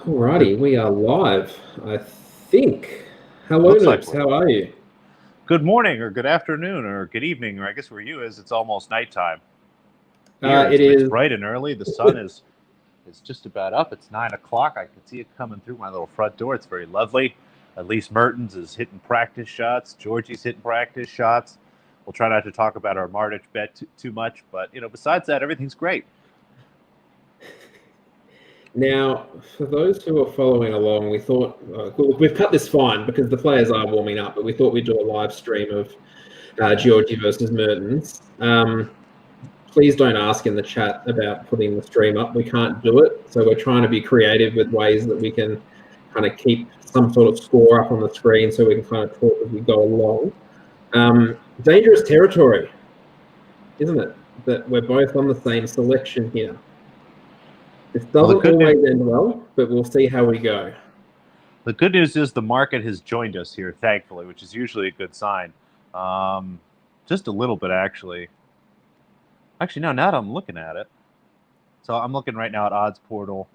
Alrighty, we are live, I think. Hello, Looks like Noops. How are you? Good morning, or good afternoon, or good evening, or I guess where you is, it's almost nighttime. It is It's bright and early. The sun is just about up. It's 9 o'clock. I can see it coming through my little front door. It's very lovely. At least Mertens is hitting practice shots. Giorgi's hitting practice shots. We'll try not to talk about our Martic bet too much, but besides that, everything's great. Now, for those who are following along, we thought we've cut this fine because the players are warming up, but we thought we'd do a live stream of Giorgi versus Mertens. Please don't ask in the chat about putting the stream up. We can't do it, so we're trying to be creative with ways that we can kind of keep some sort of score up on the screen so we can kind of talk as we go along. Dangerous territory, isn't it? That we're both on the same selection here. This doesn't always end well, but we'll see how we go. The good news is the market has joined us here, thankfully, which is usually a good sign. Just a little bit, actually. Actually, no, now that I'm looking at it. So I'm looking right now at Odds Portal.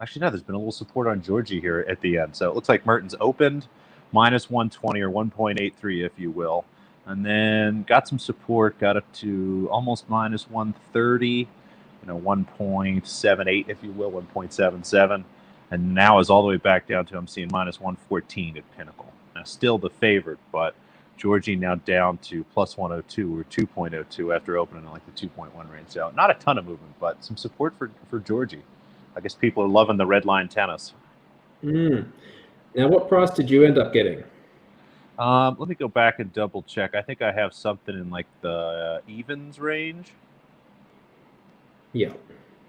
Actually, no, there's been a little support on Giorgi here at the end. So it looks like Mertens opened minus 120 or 1.83, if you will. And then got some support, got up to almost minus 130. 1.78, if you will, 1.77, and now is all the way back down to, I'm seeing minus 114 at Pinnacle. Now still the favorite, but Giorgi now down to plus 102 or 2.02 after opening in like the 2.1 range. So not a ton of movement, but some support for Giorgi. I guess people are loving the red line tennis. Now, what price did you end up getting? Let me go back and double check. I think I have something in like the evens range. Yeah.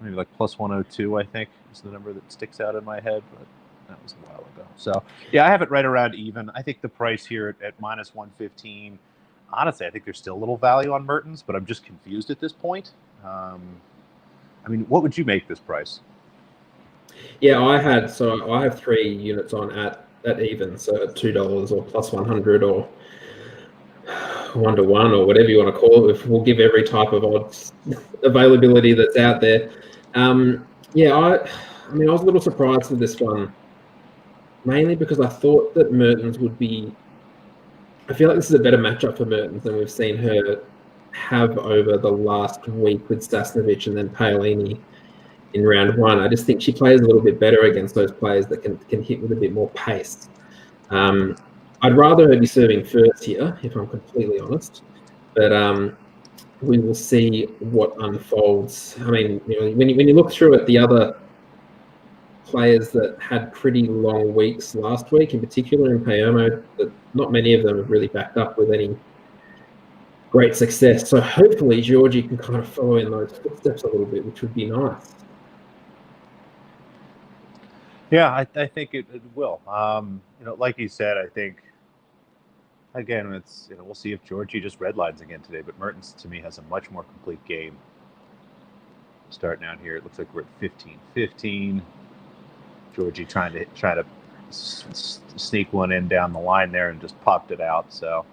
Maybe like plus 102, I think, is the number that sticks out in my head, but that was a while ago. So, yeah, I have it right around even. I think the price here at minus 115, honestly, I think there's still a little value on Mertens, but I'm just confused at this point. I mean, what would you make this price? Yeah, I have 3 units on at even, so at $2 or plus 100 or 1-to-1 or whatever you want to call it. We'll give every type of odds availability that's out there. Yeah, I mean, I was a little surprised with this one, mainly because I thought that Mertens would be. I feel like this is a better matchup for Mertens than we've seen her have over the last week with Sasnovich and then Paolini in round 1. I just think she plays a little bit better against those players that can hit with a bit more pace. I'd rather her be serving first here, if I'm completely honest. But we will see what unfolds. I mean, when you look through at the other players that had pretty long weeks last week, in particular in Palermo, that not many of them have really backed up with any great success. So hopefully Giorgi can kind of follow in those footsteps a little bit, which would be nice. Yeah, I think it will. Like you said, I think, again, it's we'll see if Giorgi just redlines again today. But Mertens, to me, has a much more complete game. Starting out here, it looks like we're at 15-15. Giorgi trying to sneak one in down the line there and just popped it out. So,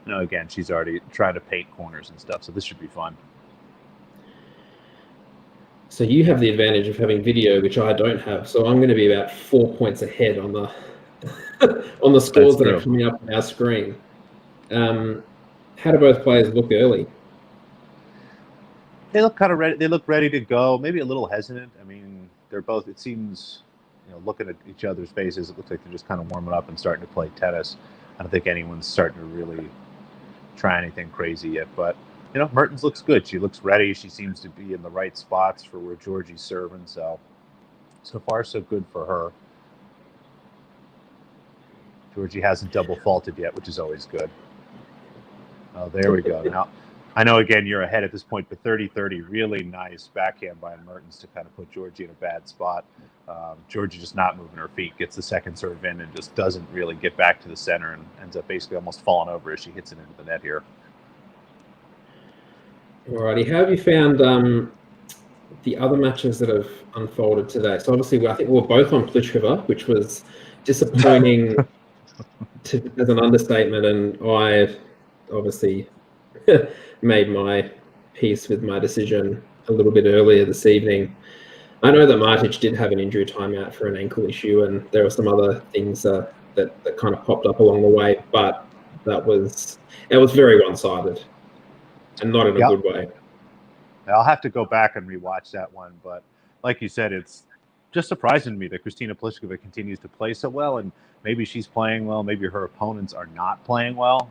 again, she's already trying to paint corners and stuff. So this should be fun. So you have the advantage of having video, which I don't have. So I'm going to be about 4 points ahead on the on the scores that are coming up on our screen. How do both players look early? They look kind of ready. They look ready to go. Maybe a little hesitant. I mean, they're both. It seems, looking at each other's faces, it looks like they're just kind of warming up and starting to play tennis. I don't think anyone's starting to really try anything crazy yet, but. Mertens looks good. She looks ready. She seems to be in the right spots for where Giorgi's serving. So far, so good for her. Giorgi hasn't double faulted yet, which is always good. Oh, there we go. Now, I know, again, you're ahead at this point, but 30-30, really nice backhand by Mertens to kind of put Giorgi in a bad spot. Giorgi just not moving her feet, gets the second serve in, and just doesn't really get back to the center and ends up basically almost falling over as she hits it into the net here. Alrighty, how have you found the other matches that have unfolded today? So obviously, I think we were both on Pliskova, which was disappointing as an understatement, and I obviously made my peace with my decision a little bit earlier this evening. I know that Martic did have an injury timeout for an ankle issue, and there were some other things that kind of popped up along the way, but it was very one-sided, and not in a good way. I'll have to go back and rewatch that one, but like you said, it's just surprising to me that Kristina Pliskova continues to play so well, and maybe she's playing well, maybe her opponents are not playing well.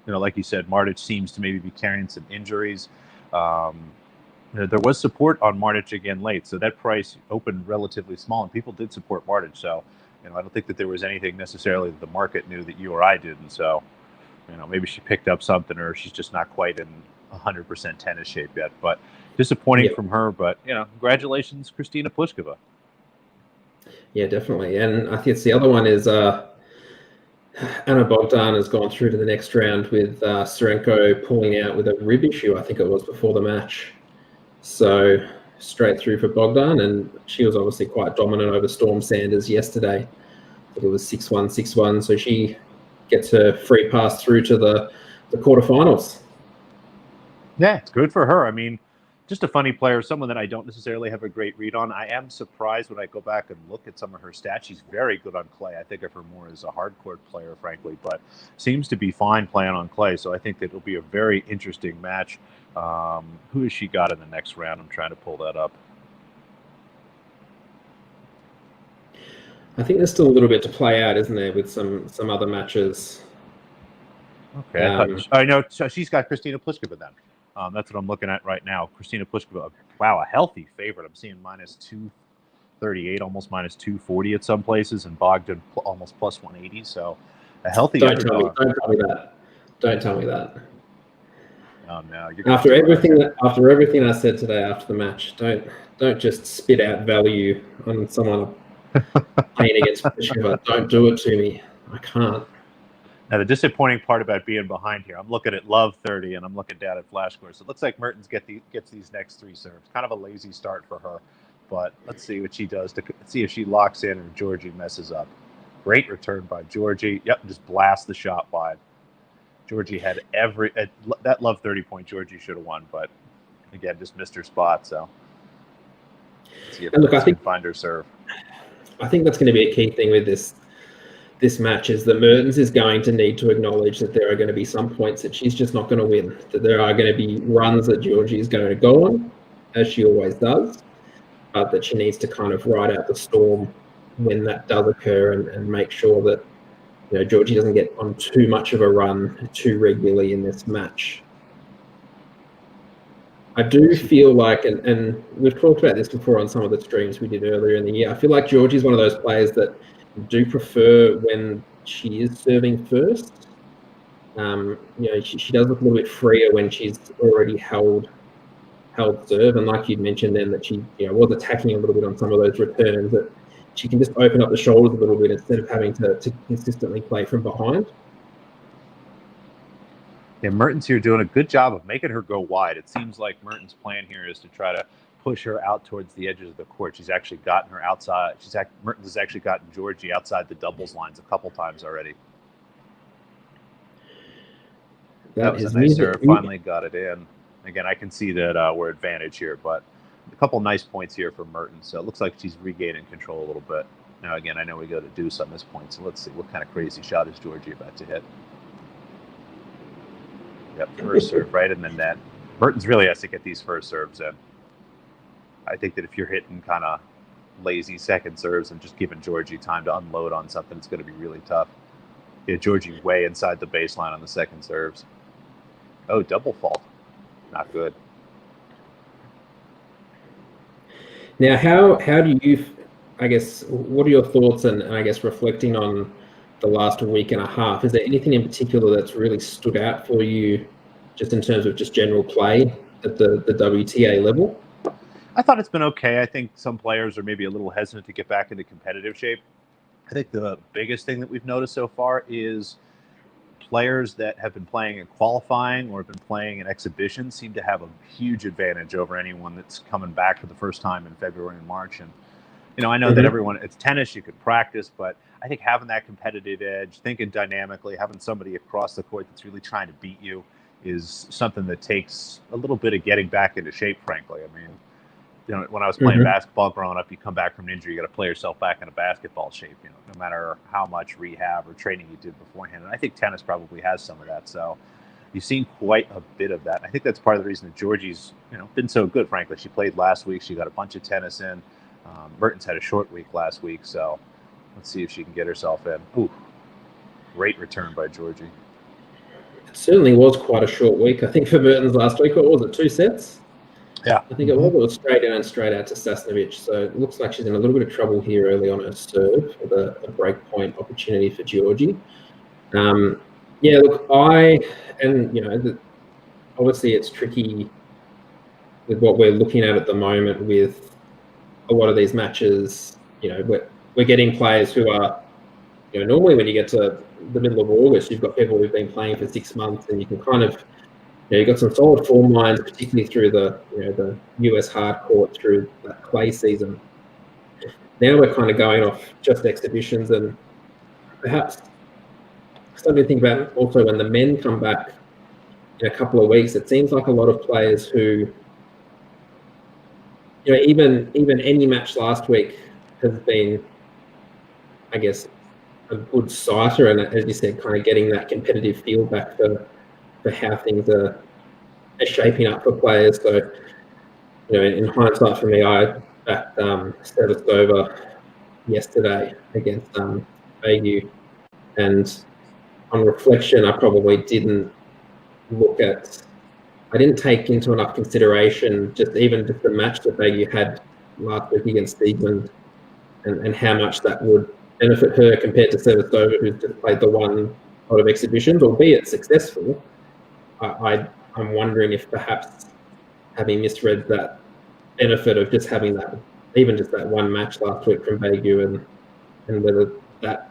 Like you said, Martic seems to maybe be carrying some injuries. There was support on Martic again late, so that price opened relatively small, and people did support Martic. So, I don't think that there was anything necessarily that the market knew that you or I didn't. So, maybe she picked up something, or she's just not quite in 100% tennis shape yet. But disappointing from her. But congratulations, Kristina Pliskova. Yeah, definitely. And I think it's the other one is Anna Bogdan has gone through to the next round with Serenko pulling out with a rib issue, I think it was, before the match. So straight through for Bogdan, and she was obviously quite dominant over Storm Sanders yesterday. I think it was 6-1, 6-1. So she gets her free pass through to the quarterfinals. Yeah, it's good for her. I mean, just a funny player, someone that I don't necessarily have a great read on. I am surprised when I go back and look at some of her stats. She's very good on clay. I think of her more as a hardcourt player, frankly, but seems to be fine playing on clay. So I think that it'll be a very interesting match. Who has she got in the next round? I'm trying to pull that up. I think there's still a little bit to play out, isn't there, with some other matches. Okay, I know. So she's got Kristina Pliskova then. That's what I'm looking at right now. Kristina Pliskova, wow, a healthy favorite. I'm seeing minus 238, almost minus 240 at some places, and Bogdan almost plus 180. So a healthy underdog. Don't tell me that. Don't tell me that. Oh no! After everything I said today after the match, don't just spit out value on someone playing against Pliskova. Don't do it to me. I can't. Now, the disappointing part about being behind here, I'm looking at Love 30, and I'm looking down at Flash Score. So it looks like Mertens gets these next three serves. Kind of a lazy start for her. But let's see what she does to see if she locks in or Giorgi messes up. Great return by Giorgi. Yep, just blast the shot wide. Giorgi had that Love 30 point Giorgi should have won, but again, just missed her spot. So let's see if Mertens can find her serve. I think that's going to be a key thing with this match is that Mertens is going to need to acknowledge that there are going to be some points that she's just not going to win, that there are going to be runs that Giorgi is going to go on, as she always does, but that she needs to kind of ride out the storm when that does occur and make sure that Giorgi doesn't get on too much of a run too regularly in this match. I do feel like, and we've talked about this before on some of the streams we did earlier in the year, I feel like Giorgi is one of those players that do prefer when she is serving first. She does look a little bit freer when she's already held serve, and like you'd mentioned then that she was attacking a little bit on some of those returns, that she can just open up the shoulders a little bit instead of having to consistently play from behind. Yeah, Mertens here doing a good job of making her go wide. It seems like Mertens' plan here is to try to push her out towards the edges of the court. She's actually gotten her outside. Mertens has actually gotten Giorgi outside the doubles lines a couple times already. That was a nice serve. Finally got it in. Again, I can see that we're advantage here, but a couple nice points here for Mertens. So it looks like she's regaining control a little bit. Now, again, I know we go to deuce on this point, so let's see what kind of crazy shot is Giorgi about to hit. Yep, first serve right in the net. Mertens really has to get these first serves in. I think that if you're hitting kind of lazy second serves and just giving Giorgi time to unload on something, it's going to be really tough. Yeah, Giorgi way inside the baseline on the second serves. Oh, double fault. Not good. Now, how do you, I guess, what are your thoughts and I guess reflecting on the last week and a half? Is there anything in particular that's really stood out for you just in terms of just general play at the WTA level? I thought it's been okay. I think some players are maybe a little hesitant to get back into competitive shape. I think the biggest thing that we've noticed so far is players that have been playing in qualifying or have been playing in exhibitions seem to have a huge advantage over anyone that's coming back for the first time in February and March. And, I know that everyone, it's tennis, you could practice, but I think having that competitive edge, thinking dynamically, having somebody across the court that's really trying to beat you, is something that takes a little bit of getting back into shape, frankly. I mean, when I was playing basketball growing up, you come back from an injury, you got to play yourself back into basketball shape, no matter how much rehab or training you did beforehand. And I think tennis probably has some of that. So you've seen quite a bit of that. I think that's part of the reason that Giorgi's, been so good, frankly. She played last week. She got a bunch of tennis in. Mertens had a short week last week. So let's see if she can get herself in. Ooh, great return by Giorgi. It certainly was quite a short week. I think for Mertens last week, what was it, 2 sets? Yeah. I think it was straight in and straight out to Sasnovich. So it looks like she's in a little bit of trouble here early on her serve with a break point opportunity for Giorgi. Yeah, look, obviously it's tricky with what we're looking at the moment with a lot of these matches. We're getting players who are, normally when you get to the middle of August, you've got people who've been playing for 6 months, and you can kind of, you've got some solid form lines, particularly through the US hard court, through that clay season. Now we're kind of going off just exhibitions, and perhaps starting to think about also when the men come back in a couple of weeks, it seems like a lot of players who, even any match last week has been, I guess, a good sighter, and as you said, kind of getting that competitive feel back for how things are shaping up for players. So, in hindsight for me, I backed Sevastova yesterday against Bagu, and on reflection, I probably didn't I didn't take into enough consideration just the match that Bagu had last week against Siegmund, and how much that would benefit her compared to Sevastova, who's just played the one lot of exhibitions, albeit successful. I'm wondering if perhaps having misread that benefit of just having that, even just that one match last week from Bagu, and whether that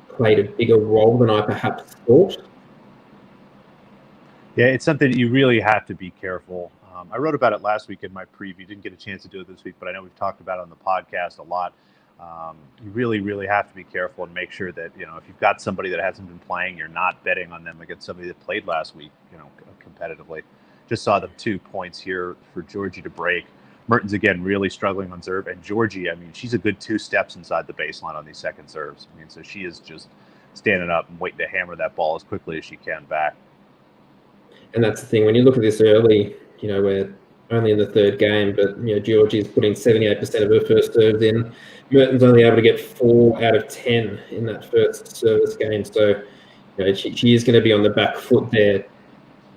played a bigger role than I perhaps thought. Yeah, it's something that you really have to be careful. I wrote about it last week in my preview. Didn't get a chance to do it this week, but I know we've talked about it on the podcast a lot. You really, really have to be careful and make sure that, if you've got somebody that hasn't been playing, you're not betting on them against somebody that played last week, competitively. Just saw the 2 points here for Giorgi to break. Mertens, again, really struggling on serve. And Giorgi, she's a good 2 steps inside the baseline on these second serves. So she is just standing up and waiting to hammer that ball as quickly as she can back. And that's the thing, when you look at this early, we're only in the 3rd game, but Giorgi is putting 78% of her first serves in. Mertens only able to get 4 out of 10 in that first service game. So, she is going to be on the back foot there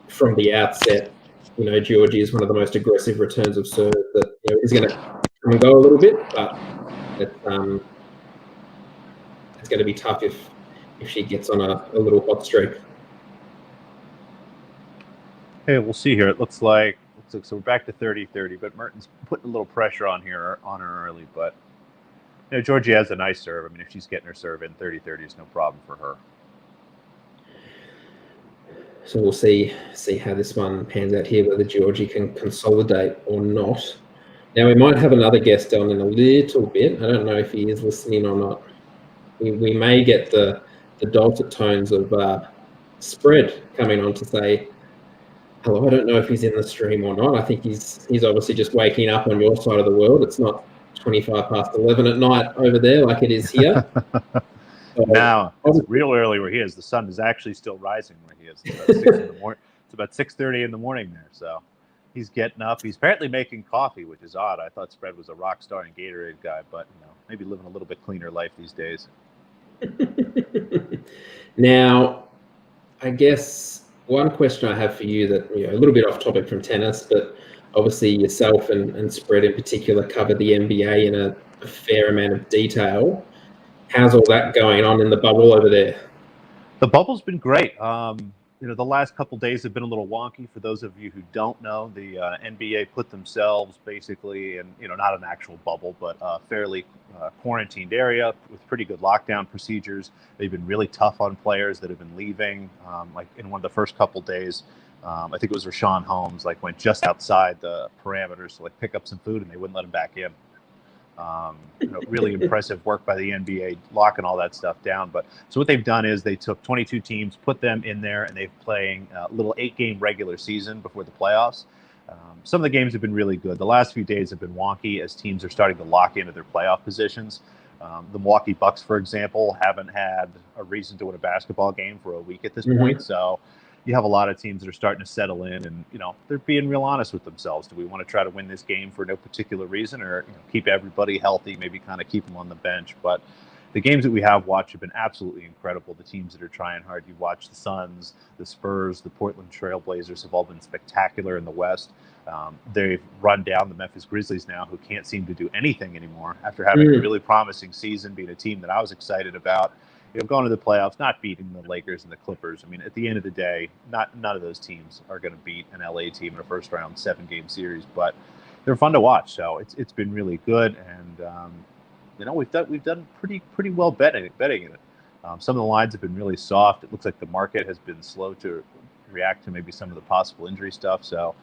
from the outset. Giorgi is one of the most aggressive returns of serve that is going to come and go a little bit, but it's going to be tough if she gets on a little hot streak. Hey, we'll see here. It looks like so we're back to 30-30, but Mertens putting a little pressure on her early. But Giorgi has a nice serve. If she's getting her serve in, 30-30 is no problem for her. So we'll see how this one pans out here, whether Giorgi can consolidate or not. Now we might have another guest on in a little bit. I don't know if he is listening or not. We may get the dulcet tones of Spread coming on to say hello. I don't know if he's in the stream or not. I think he's obviously just waking up on your side of the world. It's not 25 past 11 at night over there like it is here. Now, it's real early where he is. The sun is actually still rising where he is. It's about 6 in the morning. It's about 6:30 in the morning there. So he's getting up. He's apparently making coffee, which is odd. I thought Spread was a rock star and Gatorade guy, but maybe living a little bit cleaner life these days. Now, I guess one question I have for you that, a little bit off topic from tennis, but obviously yourself and Spread in particular cover the NBA in a fair amount of detail. How's all that going on in the bubble over there? The bubble's been great. The last couple days have been a little wonky. For those of you who don't know, the NBA put themselves basically in, not an actual bubble, but a fairly quarantined area with pretty good lockdown procedures. They've been really tough on players that have been leaving. Like in one of the first couple days, I think it was Rashawn Holmes, went just outside the parameters to pick up some food, and they wouldn't let him back in. Really impressive work by the NBA locking all that stuff down. But so what they've done is they took 22 teams, put them in there, and they're playing a little 8-game regular season before the playoffs. Some of the games have been really good. The last few days have been wonky as teams are starting to lock into their playoff positions. The Milwaukee Bucks, for example, haven't had a reason to win a basketball game for a week at this point. So you have a lot of teams that are starting to settle in, and they're being real honest with themselves. Do we want to try to win this game for no particular reason, or keep everybody healthy, maybe kind of keep them on the bench? But the games that we have watched have been absolutely incredible. The teams that are trying hard, you watch the Suns, the Spurs, the Portland Trail Blazers have all been spectacular in the West. They've run down the Memphis Grizzlies now, who can't seem to do anything anymore after having a really promising season, being a team that I was excited about. Going to the playoffs, not beating the Lakers and the Clippers. I mean, at the end of the day, none of those teams are going to beat an LA team in a first-round 7-game series, but they're fun to watch. So it's been really good, and we've done pretty well betting in it. Some of the lines have been really soft. It looks like the market has been slow to react to maybe some of the possible injury stuff. So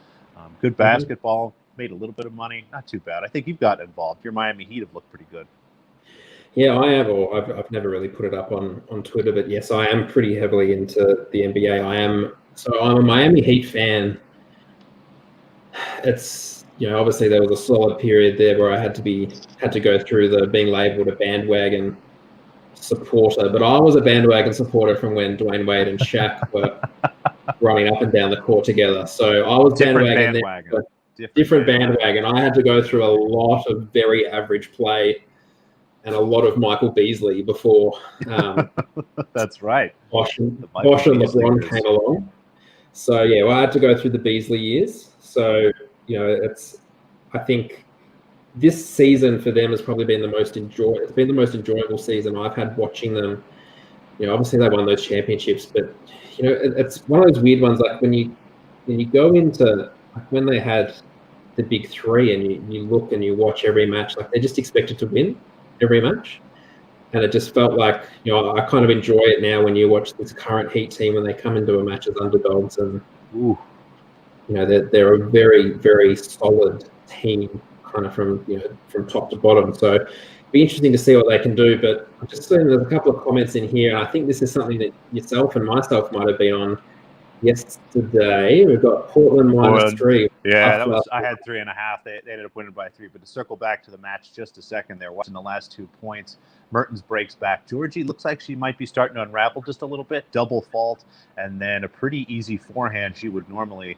good basketball, made a little bit of money, not too bad. I think you've got involved. Your Miami Heat have looked pretty good. Yeah, I have. Or I've never really put it up on Twitter, but yes, I am pretty heavily into the NBA. I'm a Miami Heat fan. It's obviously there was a solid period there where I had to go through the being labelled a bandwagon supporter, but I was a bandwagon supporter from when Dwayne Wade and Shaq were running up and down the court together. So I was different bandwagon. I had to go through a lot of very average play and a lot of Michael Beasley before that's right. Bosch and LeBron came along. So yeah, I had to go through the Beasley years. So I think this season for them has probably been the most enjoyable season I've had watching them. Obviously they won those championships, but it's one of those weird ones. Like when you go into when they had the big three and you look and you watch every match, like they're just expected to win every match, and it just felt like I kind of enjoy it now when you watch this current Heat team when they come into a match as underdogs, and they're a very, very solid team, kind of from top to bottom. So it'd be interesting to see what they can do. But I'm just seeing there's a couple of comments in here, and I think this is something that yourself and myself might have been on yesterday. We've got Portland -3. Yeah, I had 3.5. They ended up winning by 3. But to circle back to the match just a second there, watching the last 2 points, Mertens breaks back. Giorgi looks like she might be starting to unravel just a little bit. Double fault, and then a pretty easy forehand she would normally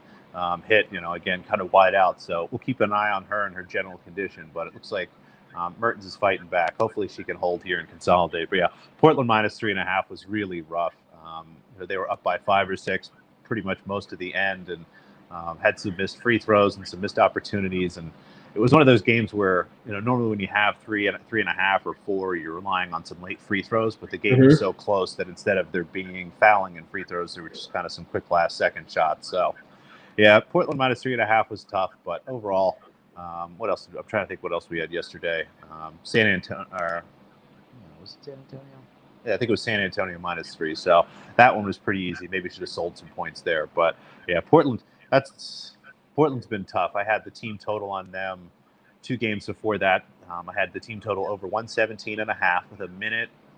hit, again, kind of wide out. So we'll keep an eye on her and her general condition. But it looks like Mertens is fighting back. Hopefully she can hold here and consolidate. But yeah, Portland -3.5 was really rough. They were up by 5 or 6 pretty much most of the end, and had some missed free throws and some missed opportunities. And it was one of those games where normally when you have 3.5 or 4, you're relying on some late free throws, but the game was so close that instead of there being fouling and free throws, there were just kind of some quick last second shots. So yeah, Portland -3.5 was tough, but overall, what else? I'm trying to think what else we had yesterday. San Antonio, was it San Antonio? Yeah, I think it was San Antonio -3. So that one was pretty easy. Maybe should have sold some points there. But yeah, Portland's been tough. I had the team total on them 2 games before that. I had the team total over 117.5 with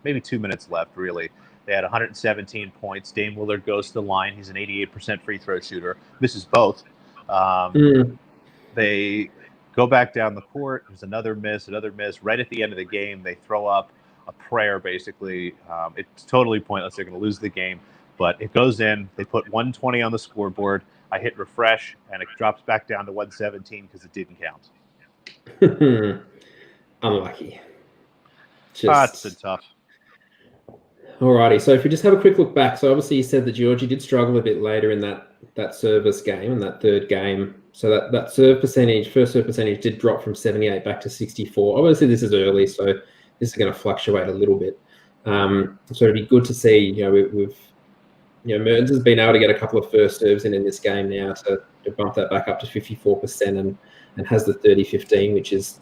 maybe 2 minutes left, really. They had 117 points. Dame Lillard goes to the line. He's an 88% free throw shooter. Misses both. They go back down the court. There's another miss. Right at the end of the game, they throw up a prayer, basically. It's totally pointless. They're going to lose the game, but it goes in. They put 120 on the scoreboard. I hit refresh, and it drops back down to 117 because it didn't count. Unlucky. It's been tough. Alrighty, so if we just have a quick look back, so obviously you said that Giorgi did struggle a bit later in that service game, in that third game. So that first serve percentage did drop from 78 back to 64. Obviously this is early, so this is going to fluctuate a little bit. So it'd be good to see, Mertens has been able to get a couple of first serves in this game now to bump that back up to 54% and has the 30-15, which is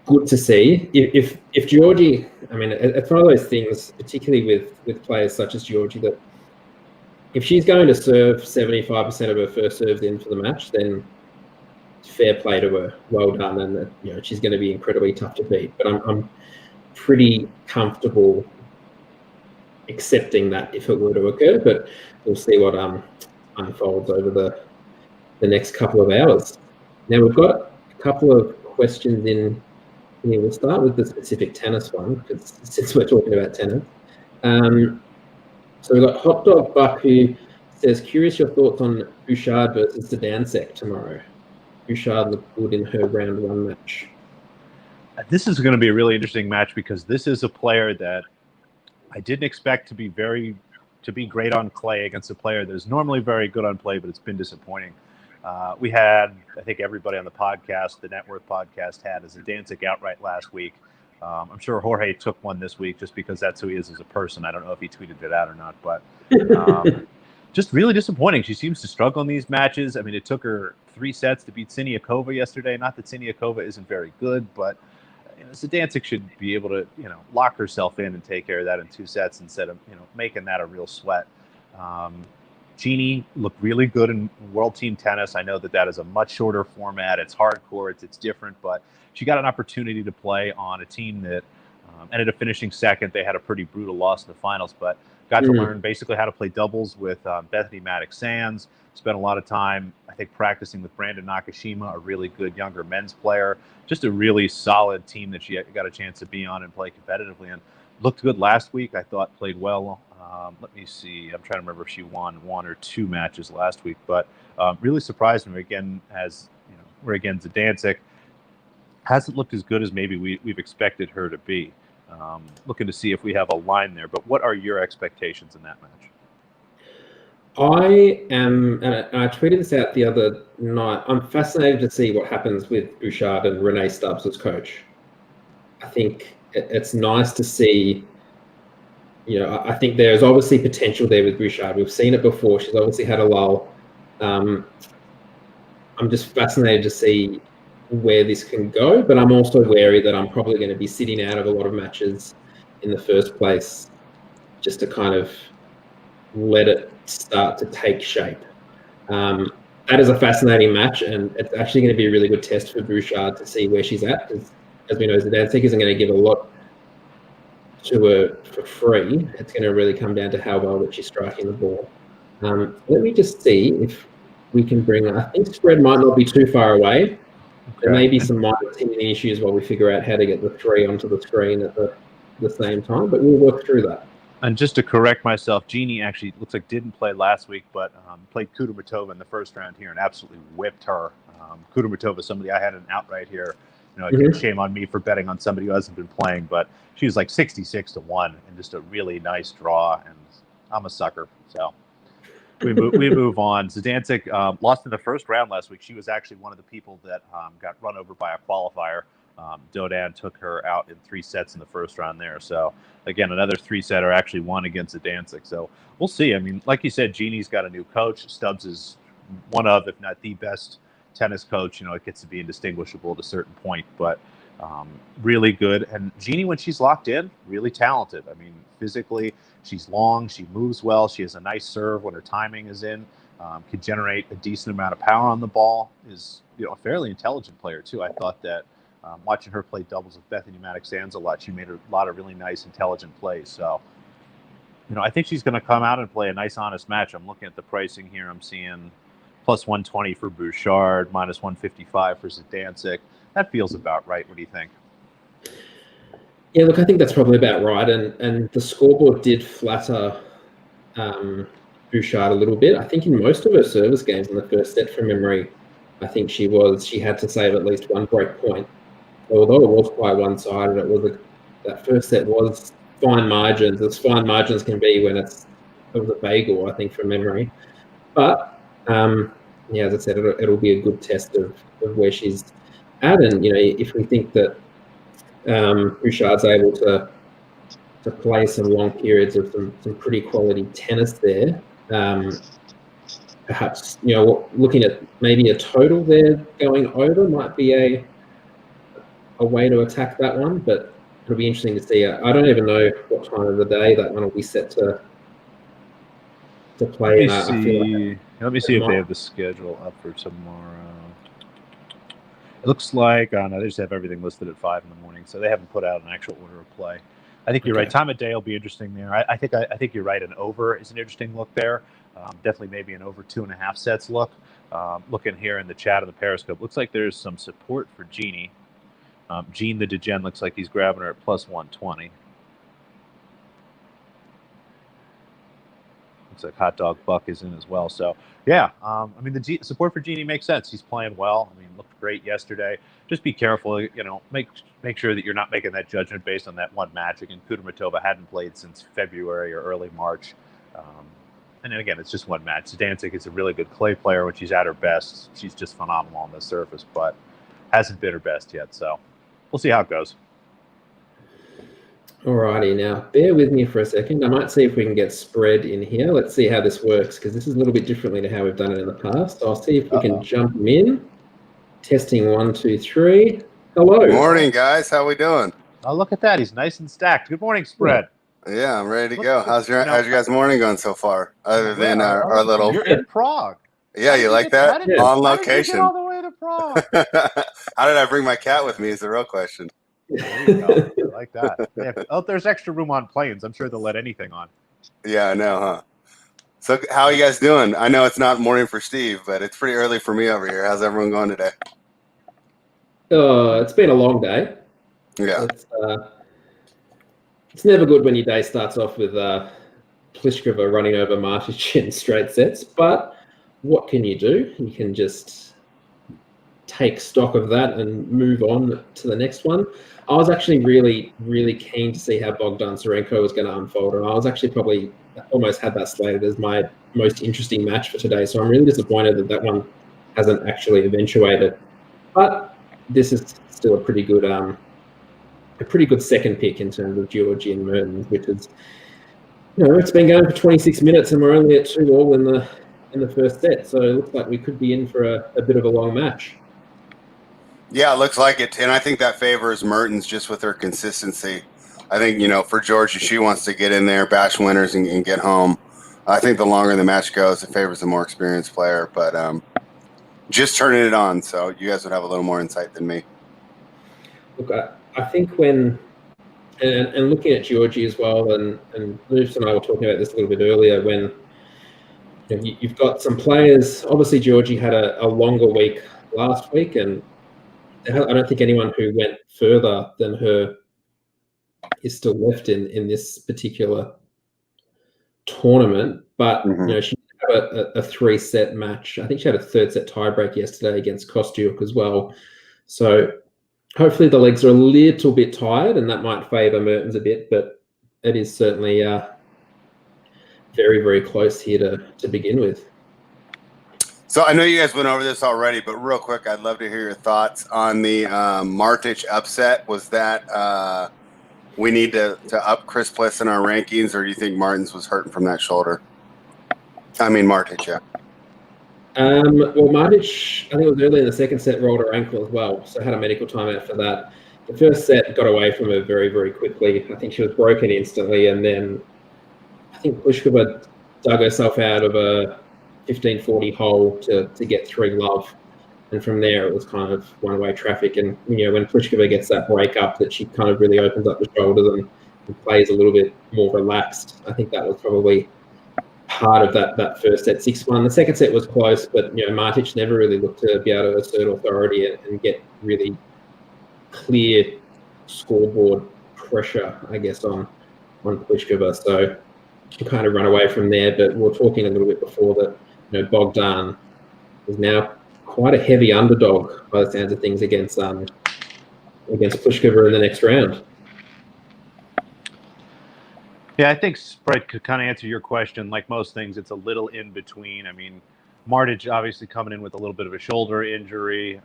good to see. If Giorgi, I mean, it's one of those things, particularly with players such as Giorgi, that if she's going to serve 75% of her first serves in for the match, then fair play to her, well done, and she's going to be incredibly tough to beat. But I'm pretty comfortable accepting that if it were to occur. But we'll see what unfolds over the next couple of hours. Now we've got a couple of questions in here. We'll start with the specific tennis one, because since we're talking about tennis. So we've got Hot Dog Buck, who says, curious your thoughts on Bouchard versus Zidansek tomorrow. Bouchard looked good in her round 1 match. This is going to be a really interesting match because this is a player that I didn't expect to be great on clay against a player that is normally very good on clay, but it's been disappointing. We had, I think everybody on the podcast, the Network podcast, had a Zidansek outright last week. I'm sure Jorge took one this week just because that's who he is as a person. I don't know if he tweeted it out or not, but just really disappointing. She seems to struggle in these matches. I mean, it took her 3 sets to beat Siniakova yesterday. Not that Siniakova isn't very good, but Zidansek should be able to, lock herself in and take care of that in 2 sets instead of, making that a real sweat. Jeannie looked really good in World Team Tennis. I know that is a much shorter format. It's hard courts. It's different, but she got an opportunity to play on a team that ended up finishing second. They had a pretty brutal loss in the finals, but got to learn basically how to play doubles with Bethany Maddox-Sands. Spent a lot of time, I think, practicing with Brandon Nakashima, a really good younger men's player. Just a really solid team that she got a chance to be on and play competitively in. Looked good last week. I thought played well. Let me see. I'm trying to remember if she won 1 or 2 matches last week, but really surprised me again. We're again Zidansek hasn't looked as good as maybe we've expected her to be. Looking to see if we have a line there. But what are your expectations in that match? I am, and I tweeted this out the other night, I'm fascinated to see what happens with Bouchard and Renee Stubbs as coach. I think it's nice to see, I think there's obviously potential there with Bouchard. We've seen it before. She's obviously had a lull. I'm just fascinated to see where this can go, but I'm also wary that I'm probably going to be sitting out of a lot of matches in the first place just to kind of let it start to take shape. That is a fascinating match, and it's actually going to be a really good test for Bouchard to see where she's at, because as we know, Zidansek isn't going to give a lot to her for free. It's going to really come down to how well that she's striking the ball. Let me just see if we can bring, I think spread might not be too far away. There may be some minor teething issues while we figure out how to get the 3 onto the screen at the same time, but we'll work through that. And just to correct myself, Jeannie actually looks like didn't play last week, but played Kudermetova in the first round here and absolutely whipped her. Kudermetova, somebody I had an outright here. Again, shame on me for betting on somebody who hasn't been playing, but she was like 66-1 and just a really nice draw. And I'm a sucker, so we move on. Zidansek lost in the first round last week. She was actually one of the people that got run over by a qualifier. Dodan took her out in 3 sets in the first round there. So, again, another 3-setter actually won against Zidansek. So, we'll see. I mean, like you said, Jeannie's got a new coach. Stubbs is one of, if not the best tennis coach. It gets to be indistinguishable at a certain point, but really good. And Jeannie, when she's locked in, really talented. I mean, physically, she's long. She moves well. She has a nice serve when her timing is in. Can generate a decent amount of power on the ball. Is a fairly intelligent player, too. I thought that watching her play doubles with Bethany Maddox-Sands a lot, she made a lot of really nice, intelligent plays. So, I think she's going to come out and play a nice, honest match. I'm looking at the pricing here. I'm seeing plus 120 for Bouchard, minus 155 for Zidansek. That feels about right. What do you think? Yeah, look, I think that's probably about right. And the scoreboard did flatter Bouchard a little bit. I think in most of her service games in the first set from memory, I think she had to save at least 1 break point. Although it was quite one-sided, that first set was fine margins, as fine margins can be when it was a bagel, I think, from memory. But as I said, it'll be a good test of where she's at, and if we think that Bouchard's able to play some long periods of some pretty quality tennis there, perhaps looking at maybe a total there going over might be a way to attack that one, but it'll be interesting to see. I don't even know what time of the day that one will be set to play. Let me see if they have the schedule up for tomorrow. It looks like no, they just have everything listed at 5 in the morning, so they haven't put out an actual order of play. I think you're right. Time of day will be interesting there. I think you're right. An over is an interesting look there. Definitely maybe an over 2.5 sets look. Looking here in the chat of the Periscope, looks like there's some support for Jeannie. Gene the Degen looks like he's grabbing her at plus 120. Looks like Hot Dog Buck is in as well. So, yeah, I mean, the support for Genie makes sense. He's playing well. I mean, looked great yesterday. Just be careful, make sure that you're not making that judgment based on that one match. Again, Kudermetova hadn't played since February or early March. And then again, it's just one match. Dancing is a really good clay player. When she's at her best, she's just phenomenal on the surface, but hasn't been her best yet. So we'll see how it goes. Alrighty, now bear with me for a second. I might see if we can get spread in here. Let's see how this works, because this is a little bit differently to how we've done it in the past. I'll see if we can jump them in. Testing 1, 2, 3. Hello. Good morning, guys. How we doing? Oh, look at that. He's nice and stacked. Good morning, Spread. Yeah, I'm ready to go. How's your guys' morning going so far? Other than our little. You're in Prague. Yeah, you like that? On location. How did you get all the way to Prague? How did I bring my cat with me is the real question. There you go. I like that. Yeah. Oh, there's extra room on planes. I'm sure they'll let anything on. Yeah, I know, huh? So how are you guys doing? I know it's not morning for Steve, but it's pretty early for me over here. How's everyone going today? It's been a long day. Yeah. It's never good when your day starts off with Pliskova running over Martic in straight sets, but what can you do? You can just take stock of that and move on to the next one. I was actually really, really keen to see how Bogdan Serenko was going to unfold, and I was actually probably almost had that slated as my most interesting match for today. So I'm really disappointed that that one hasn't actually eventuated. But this is still a pretty good second pick in terms of Giorgi and Mertens, which is, it's been going for 26 minutes and we're only at 2-2 in the first set. So it looks like we could be in for a bit of a long match. Yeah, it looks like it. And I think that favors Mertens just with her consistency. I think, for Giorgi, she wants to get in there, bash winners, and get home. I think the longer the match goes, it favors the more experienced player. But just turning it on, so you guys would have a little more insight than me. Look, I think when and looking at Giorgi as well, and Luce and I were talking about this a little bit earlier, when you've got some players. Obviously, Giorgi had a longer week last week, and I don't think anyone who went further than her is still left in this particular tournament. But she had a 3-set match. I think she had a 3rd-set tiebreak yesterday against Kostyuk as well. So hopefully the legs are a little bit tired, and that might favour Mertens a bit. But it is certainly very, very close here to begin with. So I know you guys went over this already, but real quick, I'd love to hear your thoughts on the Martic upset. Was that we need to up Chris Pliss in our rankings, or do you think Mertens was hurting from that shoulder? I mean, Martic, yeah. Well, Martic, I think it was early in the second set, rolled her ankle as well, so had a medical timeout for that. The first set got away from her very, very quickly. I think she was broken instantly, and then I think Pliskova dug herself out of a 15-40 hole to get 3-love, and from there it was kind of one-way traffic. And when Pliskova gets that break up, that she kind of really opens up the shoulders and plays a little bit more relaxed. I think that was probably part of that first set, 6-1. The second set was close, but Martic never really looked to be able to assert authority and get really clear scoreboard pressure, I guess, on Pliskova. So she kind of run away from there. But we were talking a little bit before that Bogdan is now quite a heavy underdog by the sounds of things against Pliskova in the next round. Yeah, I think Spread could kind of answer your question. Like most things, it's a little in between. I mean, Martic obviously coming in with a little bit of a shoulder injury,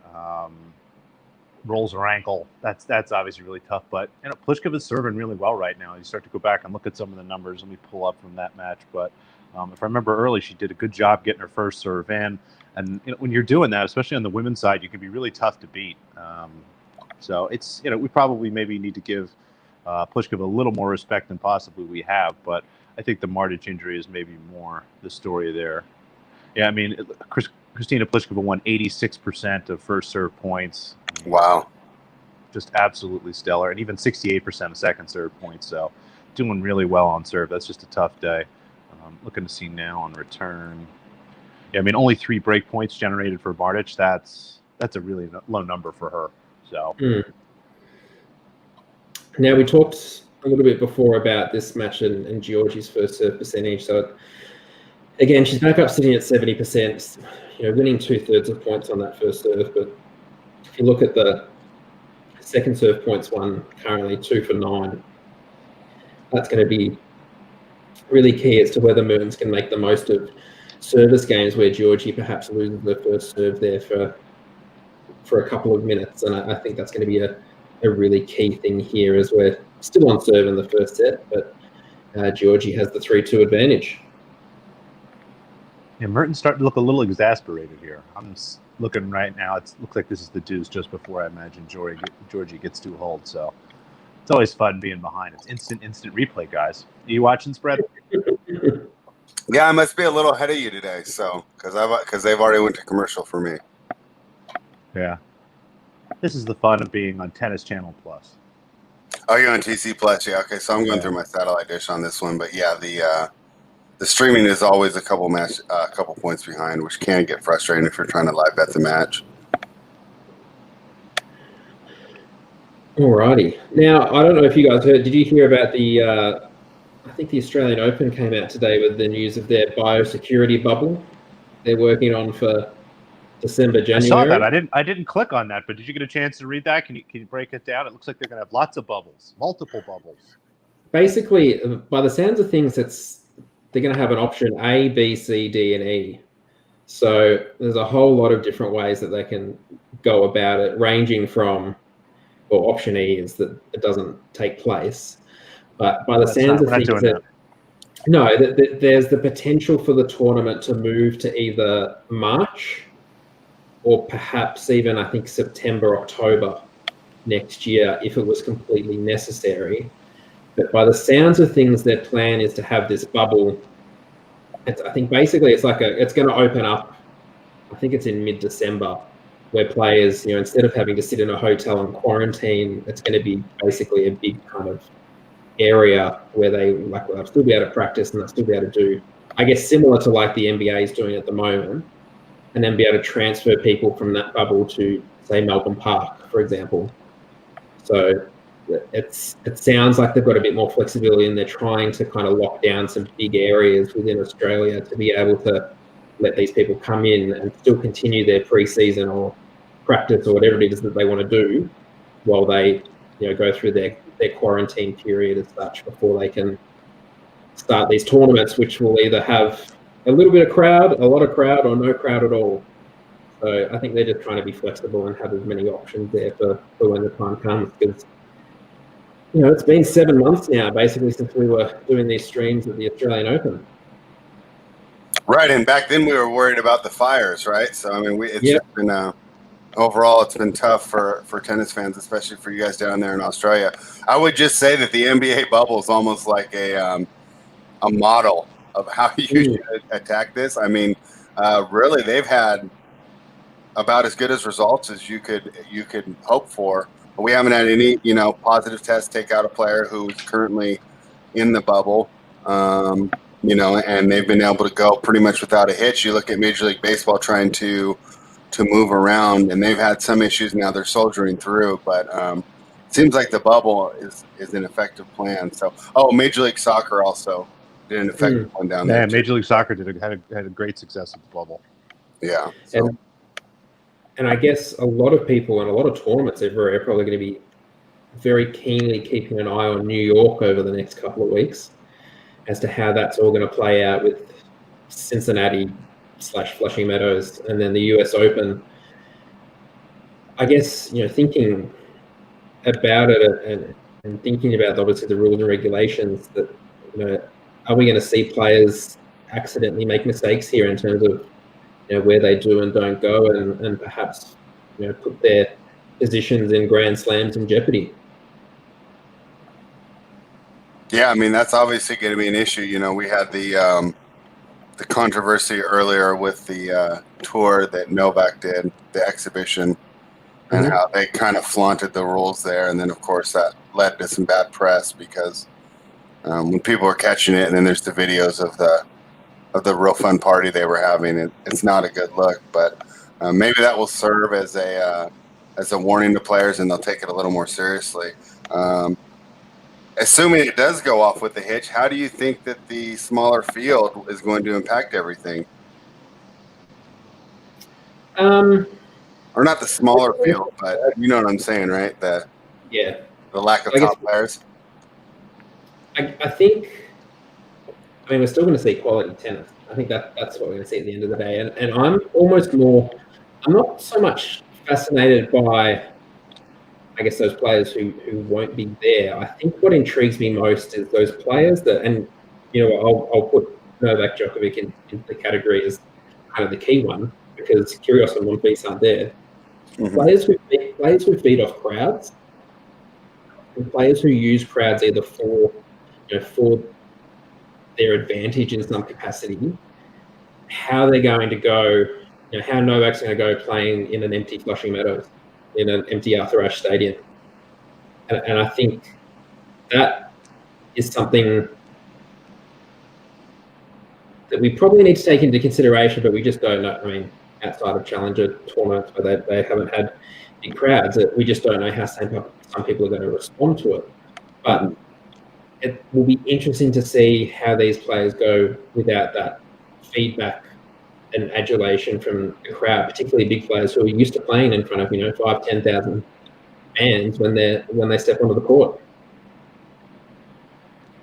rolls her ankle. That's obviously really tough. But Pliskova's serving really well right now. You start to go back and look at some of the numbers. Let me pull up from that match. But if I remember early, she did a good job getting her first serve in. And when you're doing that, especially on the women's side, you can be really tough to beat. So it's we probably maybe need to give Pliskova a little more respect than possibly we have, but I think the Martic injury is maybe more the story there. Yeah, I mean, Kristina Pliskova won 86% of first serve points. Wow. Just absolutely stellar. And even 68% of second serve points. So doing really well on serve. That's just a tough day. Looking to see now on return. Yeah, I mean, only 3 break points generated for Bartic. That's a really low number for her. So Now, we talked a little bit before about this match and Giorgi's first serve percentage. So again, she's back up sitting at 70%, winning 2/3 of points on that first serve. But if you look at the second serve points won, currently 2 for 9, that's going to be really key as to whether Mertens can make the most of service games where Giorgi perhaps loses her first serve there for a couple of minutes. And I think that's going to be a really key thing here, as we're still on serve in the first set, but Giorgi has the 3-2 advantage. Yeah, Mertens starting to look a little exasperated here. I'm just looking right now. It looks like this is the deuce just before I imagine Giorgi gets 2 holds. So it's always fun being behind. It's instant replay, guys. Are you watching, Spread? Yeah, I must be a little ahead of you today, so because they've already went to commercial for me. Yeah. This is the fun of being on Tennis Channel Plus. Oh, you're on TC Plus, yeah. Okay, so I'm going through my satellite dish on this one, but yeah, the streaming is always a couple points behind, which can get frustrating if you're trying to live bet the match. Alrighty. Now, I don't know if you guys heard. Did you hear about I think the Australian Open came out today with the news of their biosecurity bubble they're working on for December, January. I saw that. I didn't click on that, but did you get a chance to read that? Can you break it down? It looks like they're going to have lots of bubbles, multiple bubbles. Basically, by the sounds of things, they're going to have an option A, B, C, D, and E. So there's a whole lot of different ways that they can go about it, ranging from, well, option E is that it doesn't take place. But by the sounds of things, there's the potential for the tournament to move to either March or perhaps even, I think, September, October next year if it was completely necessary. But by the sounds of things, their plan is to have this bubble. I think basically it's going to open up, I think it's in mid-December, where players, instead of having to sit in a hotel and quarantine, it's going to be basically a big kind of area where they'll still be able to practice and they'll still be able to do, I guess, similar to like the NBA is doing at the moment, and then be able to transfer people from that bubble to, say, Melbourne Park, for example. So it sounds like they've got a bit more flexibility and they're trying to kind of lock down some big areas within Australia to be able to let these people come in and still continue their pre-season or practice or whatever it is that they want to do while they go through their quarantine period as such before they can start these tournaments, which will either have a little bit of crowd, a lot of crowd, or no crowd at all. So I think they're just trying to be flexible and have as many options there for when the time comes, because it's been 7 months now, basically, since we were doing these streams at the Australian Open. Right, and back then we were worried about the fires, right? So I mean, just been overall, it's been tough for tennis fans, especially for you guys down there in Australia. I would just say that the NBA bubble is almost like a model of how you should attack this. I mean, really, they've had about as good as results as you could hope for. But we haven't had any, positive tests take out a player who's currently in the bubble. And they've been able to go pretty much without a hitch. You look at Major League Baseball trying to move around, and they've had some issues. Now they're soldiering through, but it seems like the bubble is an effective plan. So, Major League Soccer also did an effective one down there. Yeah, Major League Soccer had a great success with the bubble. Yeah. So. And I guess a lot of people and a lot of tournaments are probably going to be very keenly keeping an eye on New York over the next couple of weeks as to how that's all going to play out with Cincinnati/Flushing Meadows and then the US Open. I guess, thinking about it and thinking about obviously the rules and regulations that, are we going to see players accidentally make mistakes here in terms of, where they do and don't go and perhaps, put their positions in Grand Slams in jeopardy? Yeah, I mean, that's obviously going to be an issue. We had the controversy earlier with the tour that Novak did, the exhibition, and how they kind of flaunted the rules there. And then, of course, that led to some bad press because when people were catching it, and then there's the videos of the real fun party they were having, it's not a good look. But maybe that will serve as a warning to players, and they'll take it a little more seriously. Assuming it does go off with the hitch, how do you think that the smaller field is going to impact everything? Or not the smaller field, but you know what I'm saying, right? The lack of top players. I think. I mean, we're still going to see quality tennis. I think that's what we're going to see at the end of the day. And I'm almost more. I'm not so much fascinated by, I guess, those players who won't be there. I think what intrigues me most is those players that, and I'll put Novak Djokovic in the category as kind of the key one because Kyrgios and Monfils aren't there. Players who feed off crowds, and players who use crowds either for their advantage in some capacity. How they're going to go, how Novak's going to go playing in an empty Flushing Meadows, in an empty Arthur Ashe Stadium, and I think that is something that we probably need to take into consideration, but we just don't know. I mean, outside of Challenger tournaments where they haven't had big crowds, we just don't know how some people are going to respond to it. But it will be interesting to see how these players go without that feedback and adulation from the crowd, particularly big players who are used to playing in front of 5,000-10,000 fans when they step onto the court.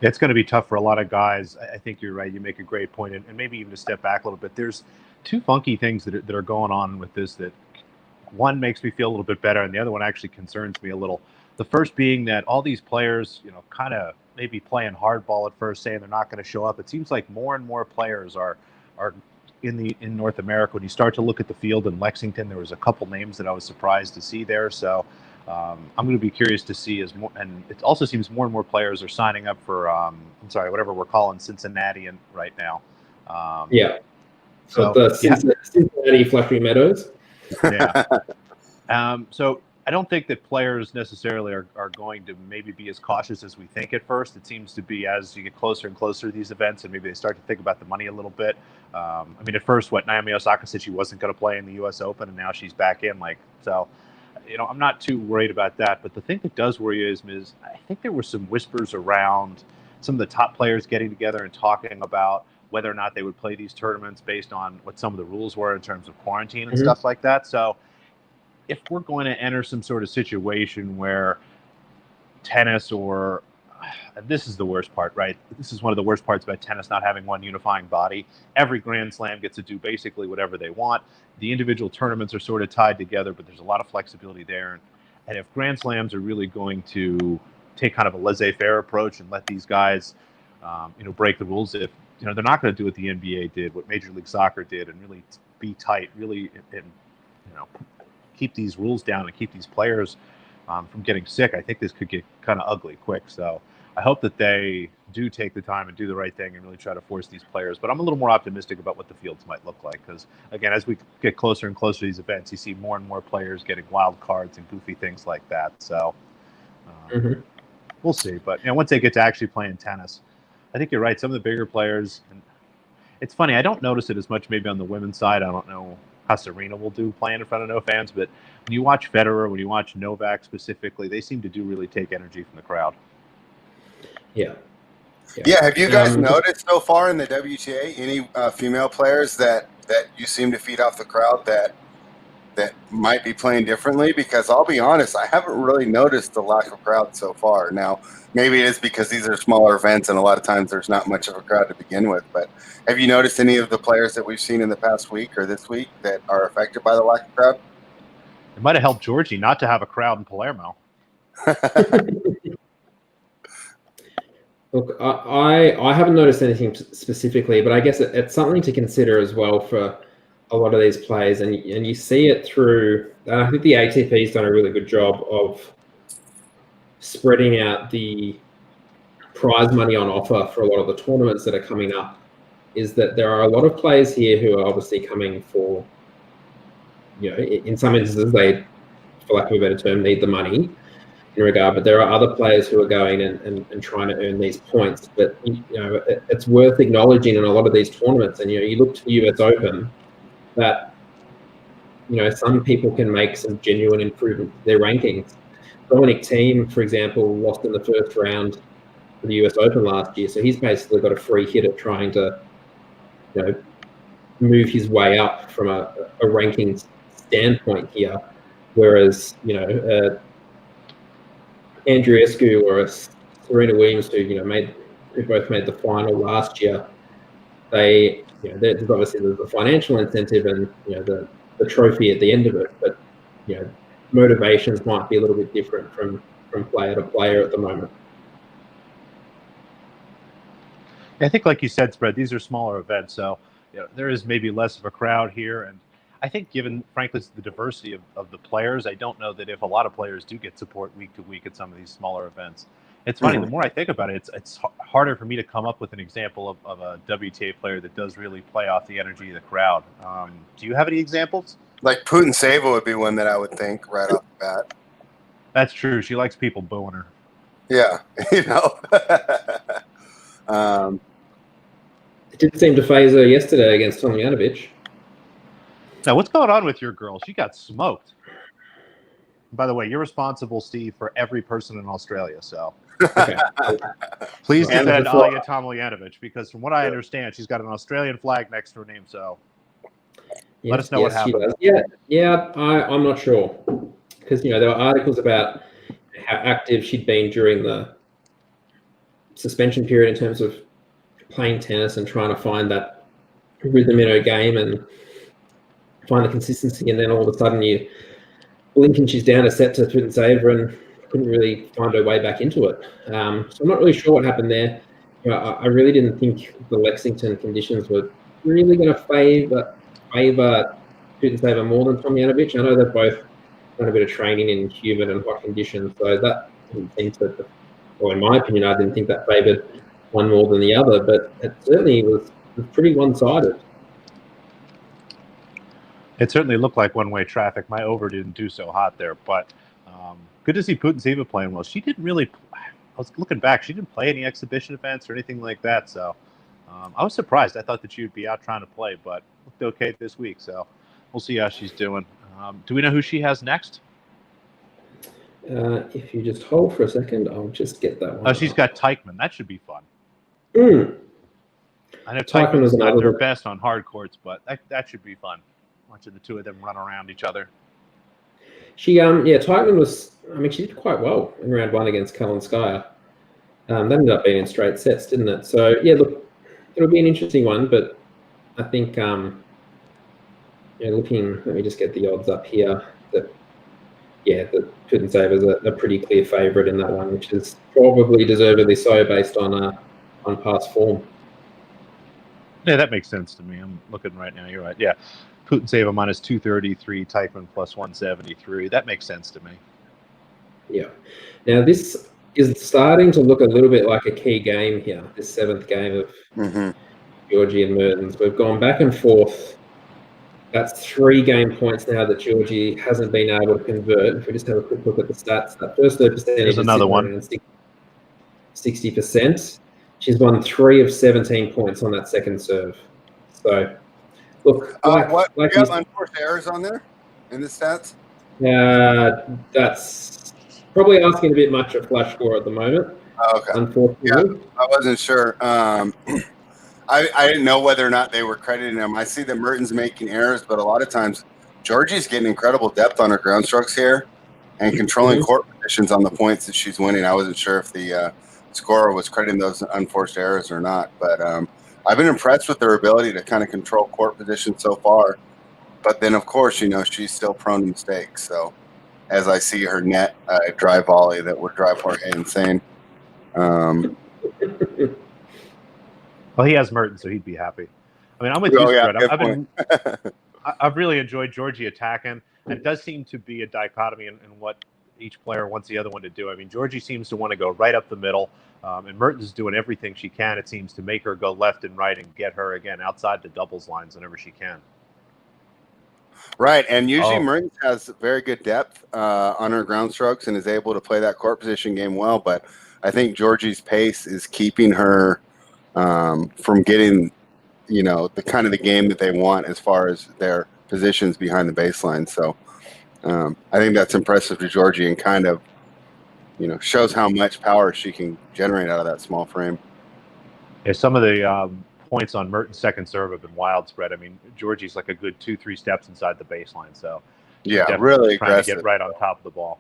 It's going to be tough for a lot of guys. I think you're right. You make a great point, and maybe even to step back a little bit. There's two funky things that are going on with this. That one makes me feel a little bit better, and the other one actually concerns me a little. The first being that all these players, kind of maybe playing hardball at first, saying they're not going to show up. It seems like more and more players are in North America. When you start to look at the field in Lexington, there was a couple names that I was surprised to see there. So I'm going to be curious to see and it also seems more and more players are signing up for whatever we're calling Cincinnati right now. So the Cincinnati Flushing Meadows. Yeah. So I don't think that players necessarily are going to maybe be as cautious as we think at first. It seems to be as you get closer and closer to these events, and maybe they start to think about the money a little bit. I mean, at first, Naomi Osaka said she wasn't going to play in the U.S. Open, and now she's back in. So, I'm not too worried about that. But the thing that does worry is I think there were some whispers around some of the top players getting together and talking about whether or not they would play these tournaments based on what some of the rules were in terms of quarantine and stuff like that. So if we're going to enter some sort of situation where tennis this is the worst part, right? This is one of the worst parts about tennis not having one unifying body. Every Grand Slam gets to do basically whatever they want. The individual tournaments are sort of tied together, but there's a lot of flexibility there. And if Grand Slams are really going to take kind of a laissez-faire approach and let these guys, break the rules, if they're not going to do what the NBA did, what Major League Soccer did, and really be tight, really, keep these rules down and keep these players from getting sick, I think this could get kind of ugly quick. So I hope that they do take the time and do the right thing and really try to force these players. But I'm a little more optimistic about what the fields might look like because, again, as we get closer and closer to these events, you see more and more players getting wild cards and goofy things like that. So we'll see. But once they get to actually playing tennis, I think you're right. Some of the bigger players, and it's funny, I don't notice it as much maybe on the women's side. I don't know how Serena will do playing in front of no fans, but when you watch Federer, when you watch Novak specifically, they seem to really take energy from the crowd. Yeah. Have you guys noticed so far in the WTA any female players that you seem to feed off the crowd that might be playing differently? Because I'll be honest, I haven't really noticed the lack of crowd so far. Now, maybe it is because these are smaller events and a lot of times there's not much of a crowd to begin with. But have you noticed any of the players that we've seen in the past week or this week that are affected by the lack of crowd? It might have helped Giorgi not to have a crowd in Palermo. Look, I haven't noticed anything specifically, but I guess it's something to consider as well for a lot of these players, and you see it through. I think the ATP's done a really good job of spreading out the prize money on offer for a lot of the tournaments that are coming up is that there are a lot of players here who are obviously coming for, in some instances they, for lack of a better term, need the money in regard, but there are other players who are going and trying to earn these points. But it's worth acknowledging in a lot of these tournaments, and you look to the US Open, that some people can make some genuine improvement to their rankings. Dominic Thiem, for example, lost in the first round for the US Open last year, so he's basically got a free hit at trying to move his way up from a ranking standpoint here, whereas Andrew Escu or a Serena Williams, who both made the final last year, there's obviously the financial incentive and the trophy at the end of it, but motivations might be a little bit different from player to player at the moment. I think, like you said, Spread, these are smaller events, so there is maybe less of a crowd here, and I think given, frankly, the diversity of the players, I don't know that if a lot of players do get support week to week at some of these smaller events. It's funny, the more I think about it, it's harder for me to come up with an example of a WTA player that does really play off the energy of the crowd. Do you have any examples? Like Putin-Sava would be one that I would think right off the bat. That's true. She likes people booing her. Yeah, It did seem to phase her yesterday against Tomljanovic. Now, what's going on with your girl? She got smoked. By the way, you're responsible, Steve, for every person in Australia. So Okay. please defend Alya Tomljanovic, because from what I understand, she's got an Australian flag next to her name. So let us know what happened. Yeah. I'm not sure, because there were articles about how active she'd been during the suspension period in terms of playing tennis and trying to find that rhythm in her game and find the consistency, and then all of a sudden you blink and she's down a set to Putin-Sava and couldn't really find her way back into it. So I'm not really sure what happened there. I really didn't think the Lexington conditions were really going to favour Putin-Sava more than Tomljanovic. I know they've both done a bit of training in humid and hot conditions, so that didn't seem to, well, in my opinion, I didn't think that favoured one more than the other, but it certainly was pretty one-sided. It certainly looked like one-way traffic. My over didn't do so hot there, but good to see Putin-Sava playing well. She didn't really, I was looking back, she didn't play any exhibition events or anything like that, so I was surprised. I thought that she would be out trying to play, but looked okay this week, so we'll see how she's doing. Do we know who she has next? If you just hold for a second, I'll just get that one. Oh, she's got Teichmann. That should be fun. I know Teichmann's not their best on hard courts, but that should be fun. Watching the two of them run around each other. Teichmann was, she did quite well in round one against Kalinskaya. That ended up being in straight sets, didn't it? So, look, it'll be an interesting one, but I think, let me just get the odds up here, that Putin-Sava is a pretty clear favourite in that one, which is probably deservedly so based on past form. Yeah, that makes sense to me. I'm looking right now. You're right. Yeah. Putin-Sava minus 233, Teichmann plus 173. That makes sense to me. Yeah. Now, this is starting to look a little bit like a key game here, this seventh game of Giorgi and Mertens. We've gone back and forth. That's 3 game points now that Giorgi hasn't been able to convert. If we just have a quick look at the stats, that first serve percentage is another one. 60%. She's won 3 of 17 points on that second serve. So, look, do you have unforced errors on there in the stats? That's probably asking a bit much at flash score at the moment. Oh, okay. Unfortunately. Yeah, I wasn't sure. I didn't know whether or not they were crediting him. I see that Mertens making errors, but a lot of times Giorgi's getting incredible depth on her ground strokes here and controlling court positions on the points that she's winning. I wasn't sure if the scorer was crediting those unforced errors or not, but I've been impressed with her ability to kind of control court position so far. But then, of course, she's still prone to mistakes. So as I see her net drive volley that would drive her insane. Well, he has Mertens, so he'd be happy. I'm with you, Fred. I've really enjoyed Giorgi attacking, and it does seem to be a dichotomy in what each player wants the other one to do. I mean, Giorgi seems to want to go right up the middle, and Mertens is doing everything she can, it seems, to make her go left and right and get her, again, outside the doubles lines whenever she can. Right, and usually Mertens has very good depth on her ground strokes and is able to play that court position game well, but I think Giorgi's pace is keeping her from getting, the kind of the game that they want as far as their positions behind the baseline. So I think that's impressive to Giorgi and kind of, shows how much power she can generate out of that small frame. Yeah, some of the points on Mertens' second serve have been wild spread. I mean, Giorgi's like a good 2-3 steps inside the baseline. So yeah, really trying aggressive. to get right on top of the ball.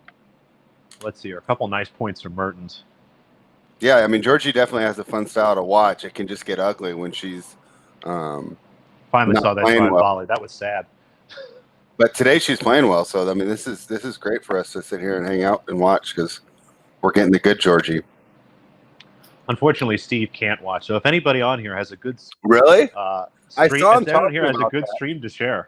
Let's see here. A couple nice points from Mertens. Yeah, I mean, Giorgi definitely has a fun style to watch. It can just get ugly when she's finally saw that fine volley. That was sad. But today she's playing well. So, I mean, this is great for us to sit here and hang out and watch because we're getting the good Giorgi. Unfortunately, Steve can't watch. So if anybody on here has a good stream, I saw him talking here has a good stream to share.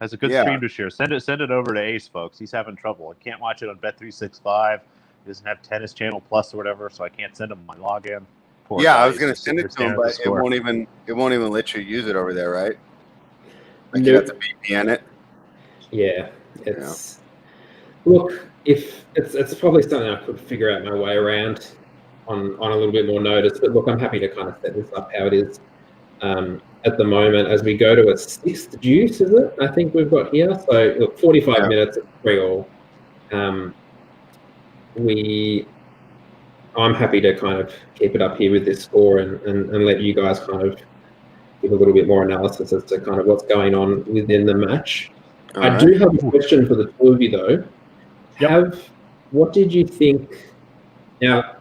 Has a good stream to share. Send it over to Ace, folks. He's having trouble. I can't watch it on Bet365. He doesn't have Tennis Channel Plus or whatever, so I can't send him my login. Poor guy. I was going to send it to him, but it won't even let you use it over there, right? Like you have to VPN it. Yeah, look. If it's probably something I could figure out my way around on a little bit more notice, but look, I'm happy to kind of set this up how it is at the moment as we go to a sixth juice, is it? I think we've got here. So look, 45 minutes at 3-all. I'm happy to kind of keep it up here with this score and let you guys kind of give a little bit more analysis as to kind of what's going on within the match. I do have a question for the two of you though. What did you think? Now,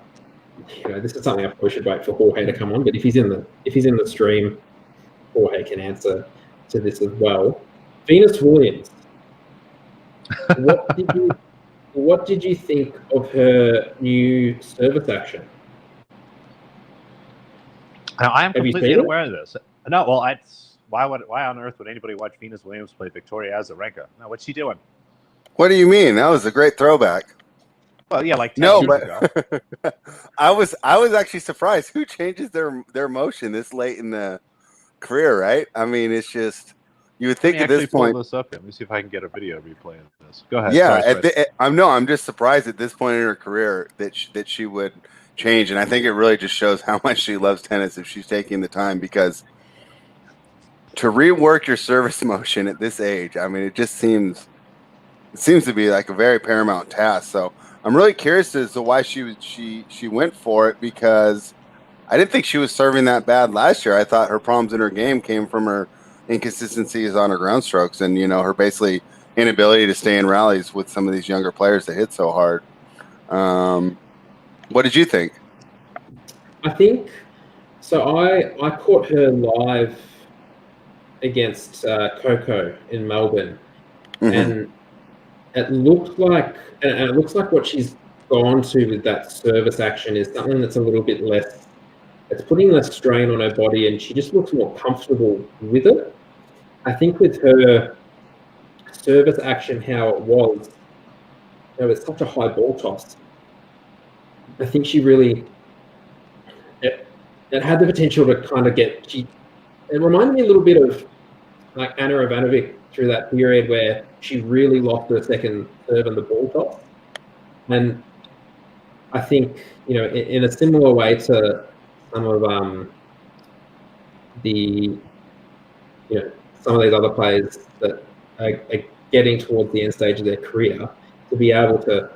this is something I probably should wait for Jorge to come on, but if he's in the stream, Jorge can answer to this as well. Venus Williams, what did you think of her new service action? Now, I am completely unaware of this. No, well, why on earth would anybody watch Venus Williams play Victoria Azarenka? Now, what's she doing? What do you mean? That was a great throwback. Well, yeah, like 10 years ago. I was actually surprised. Who changes their motion this late in the career, right? I mean, it's just you would think at this point. Pull this up. Let me see if I can get a video replaying this. Go ahead. Yeah, I'm just surprised at this point in her career that she would change, and I think it really just shows how much she loves tennis if she's taking the time, because to rework your service motion at this age, I mean, it seems to be like a very paramount task. So I'm really curious as to why she went for it, because I didn't think she was serving that bad last year. I thought her problems in her game came from her inconsistencies on her ground strokes and, her basically inability to stay in rallies with some of these younger players that hit so hard. What did you think? I think so. I caught her live against Coco in Melbourne, and it looked like, and it looks like what she's gone to with that service action is something that's a little bit less. It's putting less strain on her body, and she just looks more comfortable with it. I think with her service action, how it was, it's such a high ball toss. I think she really, it had the potential to kind of it reminded me a little bit of like Anna Ivanovic through that period where she really lost her second serve and the ball toss. And I think, in a similar way to some of some of these other players that are getting towards the end stage of their career, to be able to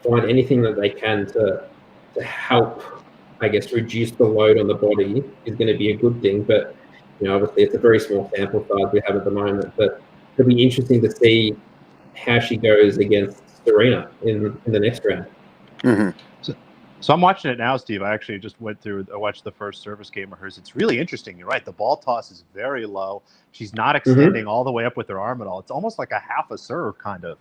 find anything that they can to help, I guess, reduce the load on the body is going to be a good thing. But, obviously it's a very small sample size we have at the moment, but it'll be interesting to see how she goes against Serena in the next round. So I'm watching it now, Steve. I actually just I watched the first service game of hers. It's really interesting. You're right. The ball toss is very low. She's not extending all the way up with her arm at all. It's almost like a half a serve, kind of.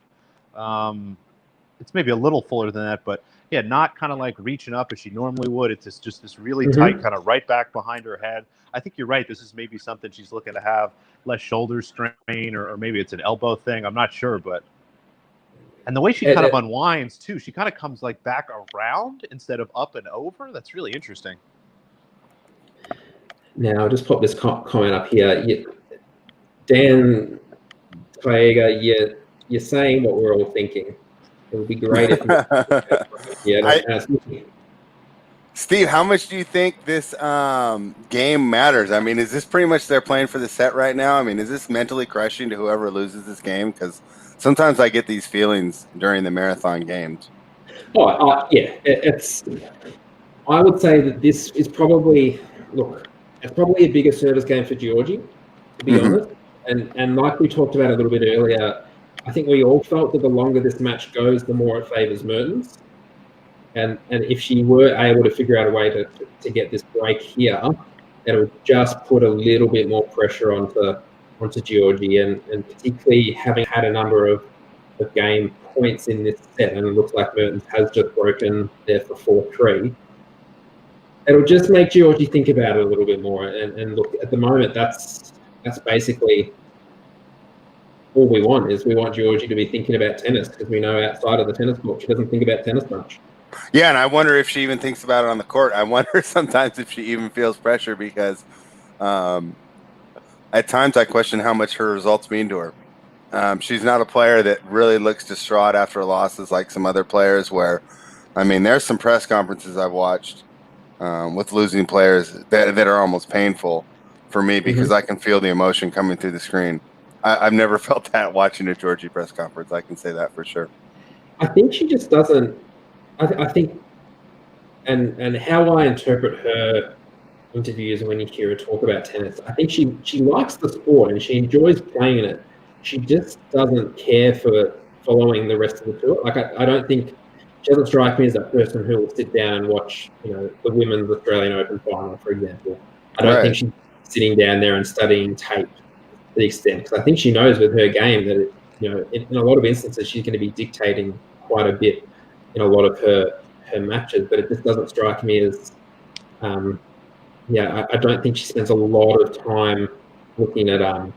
It's maybe a little fuller than that, but yeah, not kind of like reaching up as she normally would. It's just this really tight, kind of right back behind her head. I think you're right. This is maybe something she's looking to have less shoulder strain, or maybe it's an elbow thing. I'm not sure, but And the way she kind of unwinds too, she kind of comes like back around instead of up and over. That's really interesting. Now, I'll just pop this comment up here. Dan Tiega, you're saying what we're all thinking. It would be great if. Steve, how much do you think this game matters? I mean, is this pretty much they're playing for the set right now? I mean, is this mentally crushing to whoever loses this game? Because sometimes I get these feelings during the marathon games. Yeah. I would say that this is probably it's probably a bigger service game for Giorgi, to be honest. And like we talked about a little bit earlier, I think we all felt that the longer this match goes, the more it favors Mertens. And if she were able to figure out a way to get this break here, it would just put a little bit more pressure onto Giorgi, and particularly having had a number of game points in this set, and it looks like Mertens has just broken there for 4-3. It'll just make Giorgi think about it a little bit more. And look, at the moment, that's basically all we want. Is we want Giorgi to be thinking about tennis, because we know outside of the tennis court she doesn't think about tennis much. Yeah, and I wonder if she even thinks about it on the court. I wonder sometimes if she even feels pressure, because at times I question how much her results mean to her. She's not a player that really looks distraught after losses like some other players where, I mean, there's some press conferences I've watched with losing players that are almost painful for me, because I can feel the emotion coming through the screen. I've never felt that watching a Giorgi press conference. I can say that for sure. I think she just doesn't. I think, and how I interpret her interviews when you hear her talk about tennis, I think she likes the sport and she enjoys playing it. She just doesn't care for following the rest of the tour. Like I don't think she doesn't strike me as that person who will sit down and watch, the Women's Australian Open final, for example. I don't think she's sitting down there and studying tape to the extent, because I think she knows with her game that in a lot of instances she's going to be dictating quite a bit in a lot of her matches, but it just doesn't strike me as I don't think she spends a lot of time looking at the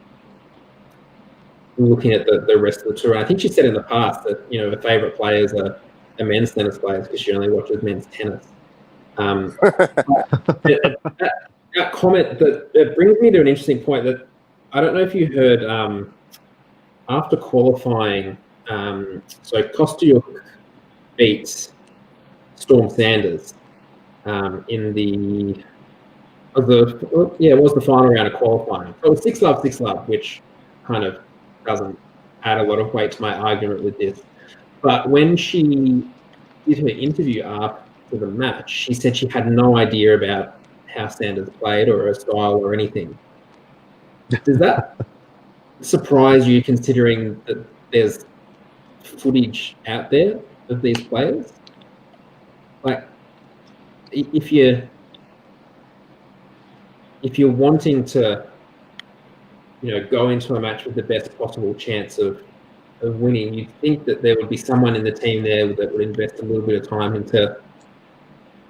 rest of the tour. And I think she said in the past that her favorite players are men's tennis players, because she only watches men's tennis. That comment that brings me to an interesting point that I don't know if you heard after qualifying. So Kostyuk beats Storm Sanders in it was the final round of qualifying. So it was 6-love, which kind of doesn't add a lot of weight to my argument with this. But when she did her interview after the match, she said she had no idea about how Sanders played or her style or anything. Does that surprise you, considering that there's footage out there of these players? Like, if you're wanting to, go into a match with the best possible chance of winning, you'd think that there would be someone in the team there that would invest a little bit of time into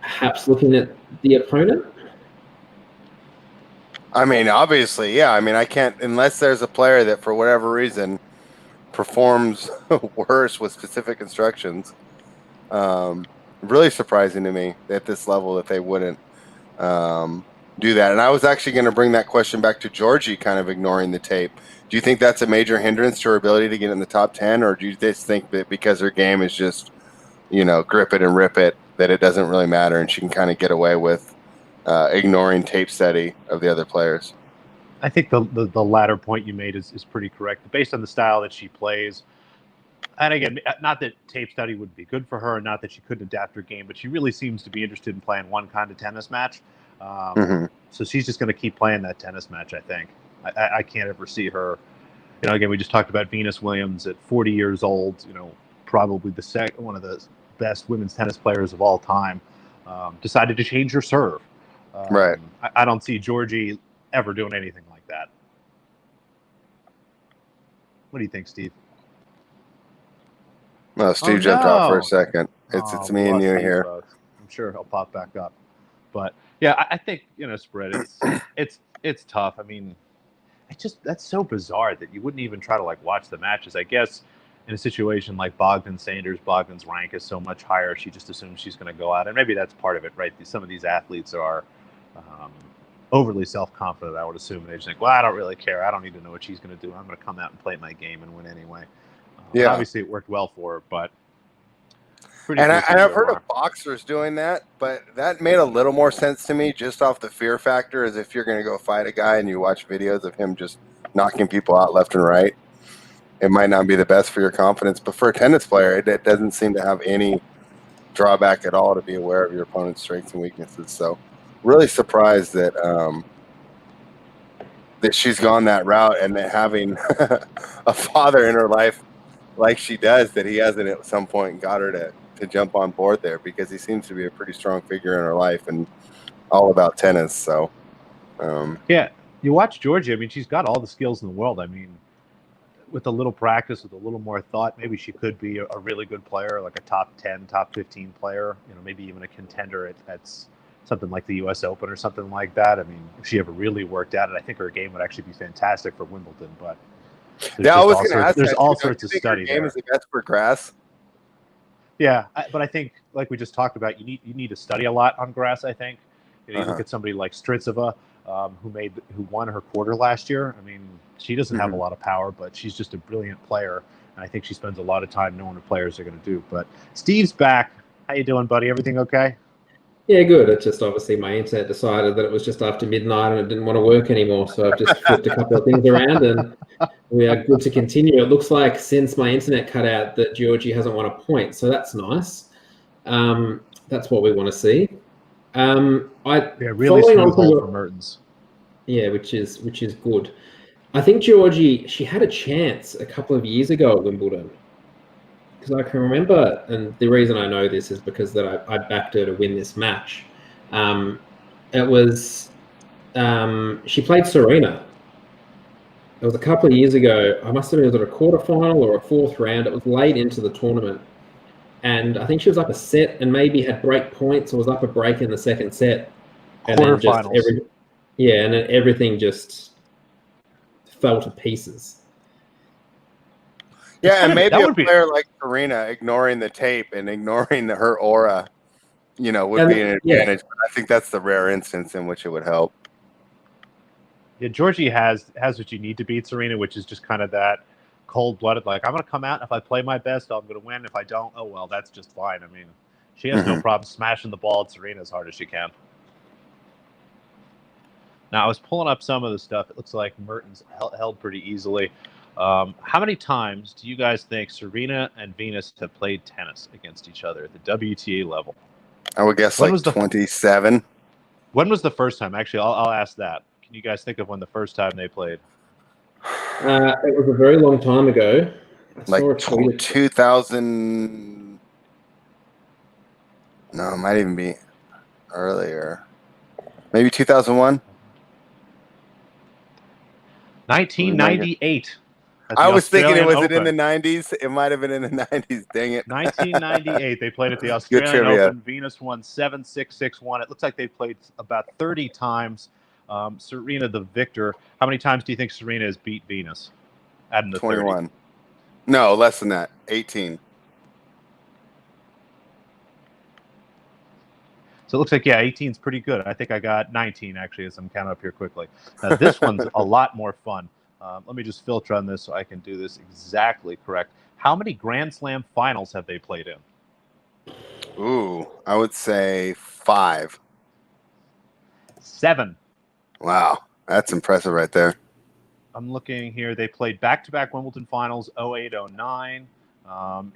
perhaps looking at the opponent. I mean, obviously, yeah. I mean, I can't, unless there's a player that for whatever reason performs worse with specific instructions. Really surprising to me at this level that they wouldn't do that. And I was actually going to bring that question back to Giorgi, kind of ignoring the tape. Do you think that's a major hindrance to her ability to get in the top 10, or do you just think that because her game is just, grip it and rip it, that it doesn't really matter and she can kind of get away with ignoring tape study of the other players? I think the latter point you made is pretty correct. Based on the style that she plays, and again, not that tape study would be good for her, and not that she couldn't adapt her game, but she really seems to be interested in playing one kind of tennis match. So she's just going to keep playing that tennis match, I think. I can't ever see her. Again, we just talked about Venus Williams at 40 years old, probably one of the best women's tennis players of all time, decided to change her serve. Right. I don't see Giorgi ever doing anything like that. What do you think, Steve? No, Steve jumped off for a second. It's me and you here. I'm sure he'll pop back up. But yeah, I think spread. It's tough. I mean, that's so bizarre that you wouldn't even try to watch the matches. I guess in a situation like Bogdan Sanders, Bogdan's rank is so much higher, she just assumes she's going to go out. And maybe that's part of it, right? Some of these athletes are overly self-confident, I would assume. And they just think, well, I don't really care. I don't need to know what she's going to do. I'm going to come out and play my game and win anyway. Yeah. Obviously, it worked well for her, but... And I've heard of boxers doing that, but that made a little more sense to me just off the fear factor, as if you're going to go fight a guy and you watch videos of him just knocking people out left and right. It might not be the best for your confidence, but for a tennis player, it doesn't seem to have any drawback at all to be aware of your opponent's strengths and weaknesses. So really surprised that that she's gone that route, and that having a father in her life like she does, that he hasn't at some point got her to jump on board there, because he seems to be a pretty strong figure in her life and all about tennis. So yeah, you watch Giorgi. I mean, she's got all the skills in the world. I mean, with a little practice, with a little more thought, maybe she could be a really good player, like a top 10, top 15 player, maybe even a contender at something like the U.S. Open or something like that. I mean, if she ever really worked at it, I think her game would actually be fantastic for Wimbledon. But yeah, I was going to ask. There's all sorts of study there. Game is the best for grass. Yeah, but I think, like we just talked about, you need to study a lot on grass. I think you look at somebody like Stritzova, who won her quarter last year. I mean, she doesn't have a lot of power, but she's just a brilliant player, and I think she spends a lot of time knowing what players are going to do. But Steve's back. How you doing, buddy? Everything okay? Yeah, good. It's just obviously my internet decided that it was just after midnight and it didn't want to work anymore, so I've just flipped a couple of things around, and we are good to continue. It looks like since my internet cut out that Giorgi hasn't won a point, so that's nice. That's what we want to see. Really smooth hole for Mertens. Yeah, which is good. I think Giorgi, she had a chance a couple of years ago at Wimbledon, because I can remember, and the reason I know this is because that I backed her to win this match. It was she played Serena. It was a couple of years ago. I must have been at a quarterfinal or a fourth round. It was late into the tournament, and I think she was up a set and maybe had break points or was up a break in the second set. And then just everything just fell to pieces. Yeah, and maybe a player like Serena ignoring the tape and ignoring her aura, would be an advantage. Yeah. But I think that's the rare instance in which it would help. Yeah, Giorgi has what you need to beat Serena, which is just kind of that cold-blooded, like, I'm going to come out, and if I play my best, I'm going to win. If I don't, oh, well, that's just fine. I mean, she has no problem smashing the ball at Serena as hard as she can. Now, I was pulling up some of the stuff. It looks like Mertens held pretty easily. How many times do you guys think Serena and Venus have played tennis against each other at the WTA level? I would guess like 27. When was the first time? Actually, I'll ask that. Can you guys think of when the first time they played? It was a very long time ago. Like 2000. No, it might even be earlier. Maybe 2001. 1998. I was thinking it was in the 90s. It might have been in the 90s. Dang it. 1998. They played at the Australian Open. Venus won 7-6, 6-1. It looks like they played about 30 times. Serena, the victor. How many times do you think Serena has beat Venus? Adding the 21. 30. No, less than that. 18. So it looks like, 18 is pretty good. I think I got 19, actually, as I'm counting up here quickly. Now, this one's a lot more fun. Let me just filter on this so I can do this exactly correct. How many Grand Slam finals have they played in? Ooh, I would say 5. 7. Wow, that's impressive right there. I'm looking here. They played back-to-back Wimbledon finals, 08, 09.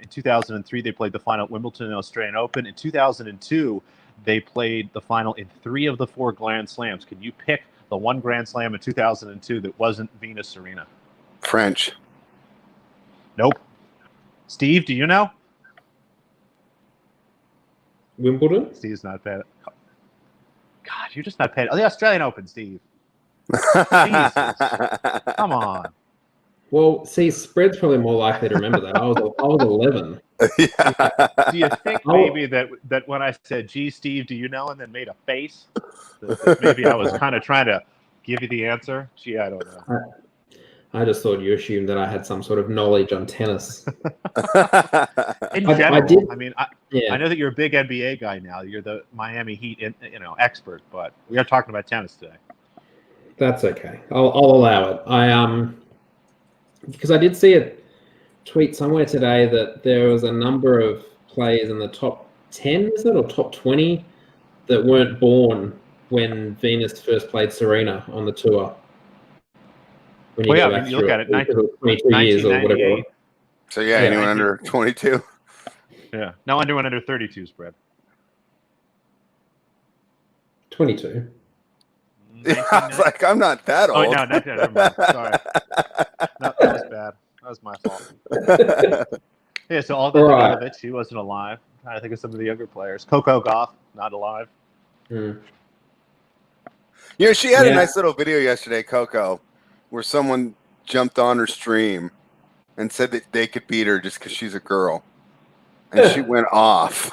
In 2003, they played the final at Wimbledon and Australian Open. In 2002, they played the final in 3 of the 4 Grand Slams. Can you pick the one Grand Slam in 2002 that wasn't Venus Serena? French. Nope. Steve, do you know? Wimbledon? Steve's not bad. God, you're just not paying. Oh, the Australian Open, Steve. Jesus. Come on. Well, see, Spread's probably more likely to remember that. I was 11. Yeah. Do you think maybe that when I said, gee, Steve, do you know? And then made a face, that maybe I was kind of trying to give you the answer? Gee, I don't know. I just thought you assumed that I had some sort of knowledge on tennis. In general, I mean, Yeah. I know that you're a big NBA guy now. You're the Miami Heat, expert, but we are talking about tennis today. That's okay. I'll allow it. Because I did see a tweet somewhere today that there was a number of players in the top 10, is it, or top 20 that weren't born when Venus first played Serena on the tour. When you go back you look at it, 22 years or whatever. So anyone under 22? Yeah, no, anyone under 32 spread. 22. Yeah, I was like, I'm not that old. Oh, no, not that. Never mind. Sorry. No, that was bad. That was my fault. Yeah, so all the she wasn't alive. I'm trying to think of some of the younger players. Coco Gauff, not alive. She had a nice little video yesterday, Coco, where someone jumped on her stream and said that they could beat her just because she's a girl. And she went off.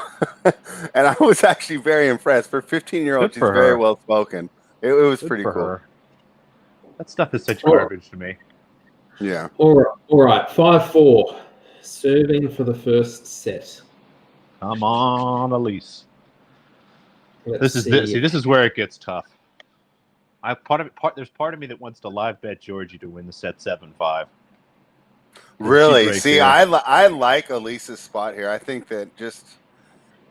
And I was actually very impressed. For a 15-year-old, she's very well spoken. It was pretty cool. Her. That stuff is such garbage to me. Yeah. All right. 5-4. Serving for the first set. Come on, Elise. This is where it gets tough. There's part of me that wants to live bet Giorgi to win the set 7-5. Really? See, I like Elise's spot here. I think that just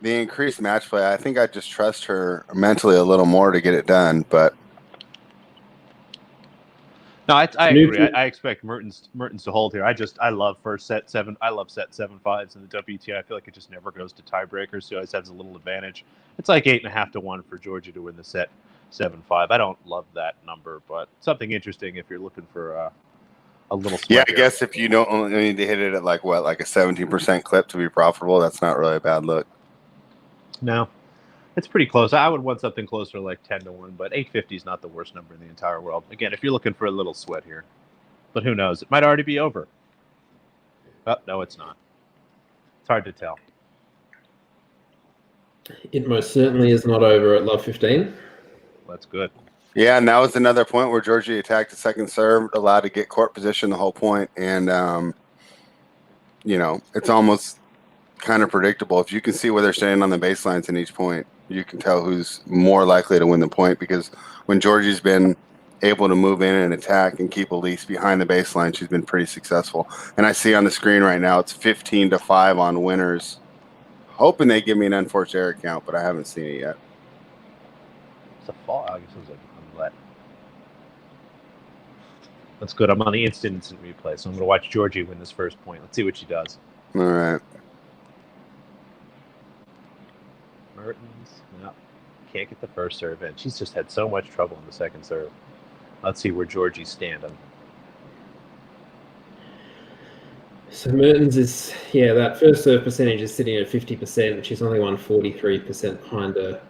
the increased match play, I think I just trust her mentally a little more to get it done. But no, I agree. I expect Mertens to hold here. I love first set 7. I love set 7-5s in the WTA. I feel like it just never goes to tiebreakers, so it always has a little advantage. It's like 8.5 to 1 for Giorgi to win the set 7-5. I don't love that number, but something interesting if you're looking for a little. Yeah, I guess if you don't only need to hit it at like a 17% clip to be profitable, that's not really a bad look. No, it's pretty close. I would want something closer, like 10 to 1, but 850 is not the worst number in the entire world. Again, if you're looking for a little sweat here, but who knows? It might already be over. Oh, no, it's not. It's hard to tell. It most certainly is not over at love 15. That's good. Yeah, and that was another point where Giorgi attacked the second serve, allowed to get court position the whole point, and it's almost kind of predictable. If you can see where they're standing on the baselines in each point, you can tell who's more likely to win the point, because when Giorgi's been able to move in and attack and keep Elise behind the baseline, she's been pretty successful. And I see on the screen right now it's 15-5 on winners. Hoping they give me an unforced error count, but I haven't seen it yet. It's a fall. I guess it was like let. That's good. I'm on the instant replay, so I'm going to watch Giorgi win this first point. Let's see what she does. All right. Mertens, no, can't get the first serve in. She's just had so much trouble in the second serve. Let's see where Giorgi's standing. So Mertens is, that first serve percentage is sitting at 50%. She's only won 43% behind her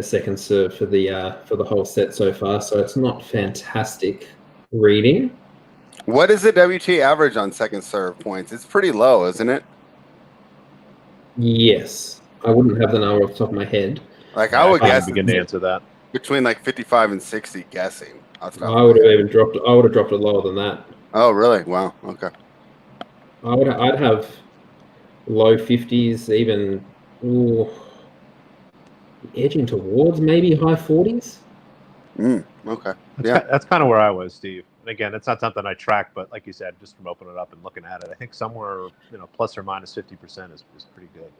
second serve for the whole set so far. So it's not fantastic reading. What is the WTA average on second serve points? It's pretty low, isn't it? Yes. I wouldn't have the number off the top of my head. Like I would guess begin to answer that. Between like 55 and 60, guessing. I would have dropped it lower than that. Oh, really? Wow. Okay. I'd have low 50s, even edging towards maybe high 40s. Okay. That's kind of where I was, Steve. And again, it's not something I track, but like you said, just from opening it up and looking at it, I think somewhere plus or minus 50% is pretty good.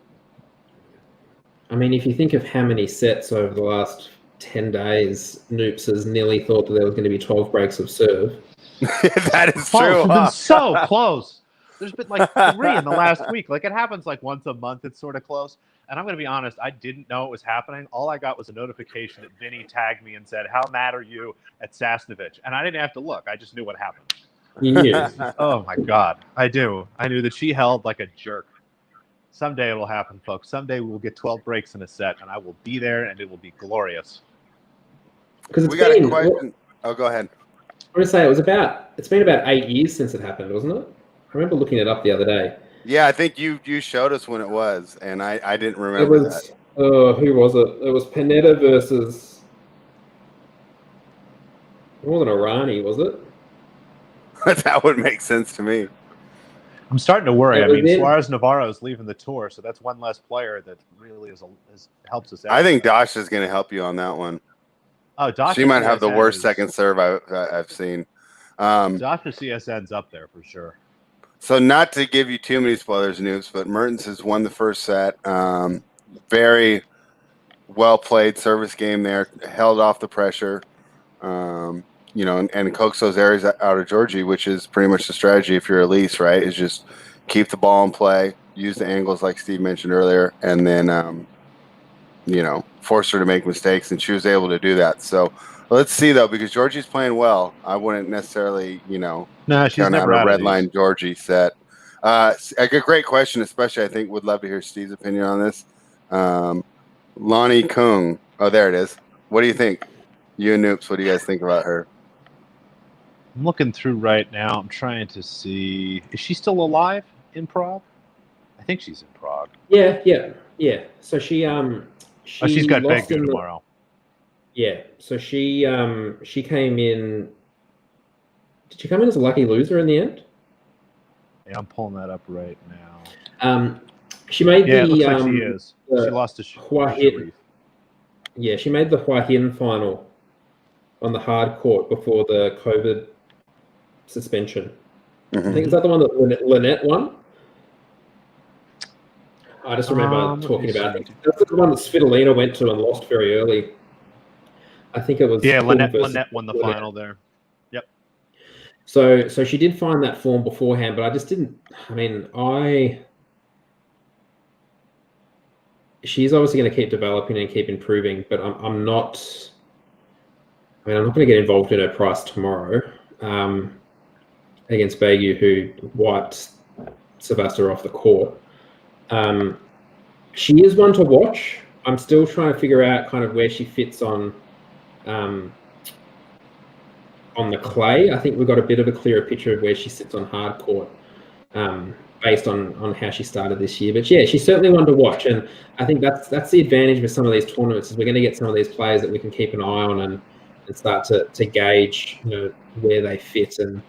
I mean, if you think of how many sets over the last 10 days, Noops has nearly thought that there was going to be 12 breaks of serve. That is true. It's been so close. There's been like 3 in the last week. Like it happens like once a month. It's sort of close. And I'm going to be honest, I didn't know it was happening. All I got was a notification that Vinny tagged me and said, "How mad are you at Sasnovich?" And I didn't have to look. I just knew what happened. You knew. Oh my God. I knew that she held like a jerk. Someday it will happen, folks. Someday we will get 12 breaks in a set, and I will be there, and it will be glorious. Because we got a question. Oh, go ahead. I want to say it's been about 8 years since it happened, wasn't it? I remember looking it up the other day. Yeah, I think you showed us when it was, and I didn't remember that. Who was it? It was Panetta versus. It wasn't Irani, was it? That would make sense to me. I'm starting to worry. Yeah, I mean, then- Suarez Navarro is leaving the tour, so that's one less player that really helps us out. I think Dash is going to help you on that one. Oh, Dasha She might have the CSN worst is- second serve I've seen. Dasha CSN's up there for sure. So not to give you too many spoilers, Noobs, but Mertens has won the first set. Very well played service game there, held off the pressure, and coax those areas out of Giorgi, which is pretty much the strategy if you're Elise, right? Is just keep the ball in play, use the angles like Steve mentioned earlier, and then, force her to make mistakes, and she was able to do that. So let's see, though, because Giorgi's playing well. I wouldn't necessarily, No, she's count out never a out red of line these. Giorgi set. A great question, especially I think would love to hear Steve's opinion on this. Lonnie Kung. Oh, there it is. What do you think? You and Noops, what do you guys think about her? I'm looking through right now. I'm trying to see. Is she still alive in Prague? I think she's in Prague. Yeah. So she She's got lost Begu in tomorrow. Yeah. So she came in. Did she come in as a lucky loser in the end? Yeah, I'm pulling that up right now. She made Yeah, the. it looks like she is. She lost to Hua Hin. Sharif. Yeah, she made the Hua Hin final on the hard court before the COVID suspension. Mm-hmm. I think is that the one that Lynette won? I just remember talking about it. That's the one that Svitolina went to and lost very early. I think it was. Yeah, Kung Lynette versus won the Lynette. final there. Yep. So she did find that form beforehand, but I just didn't. I mean, she's obviously going to keep developing and keep improving, but I'm not. I mean, I'm not going to get involved in her price tomorrow against Begu, who wiped Sevasta off the court. She is one to watch. I'm still trying to figure out kind of where she fits on the clay. I think we've got a bit of a clearer picture of where she sits on hard court based on how she started this year. But yeah, she's certainly one to watch, and I think that's the advantage with some of these tournaments is we're going to get some of these players that we can keep an eye on and start to gauge, where they fit, and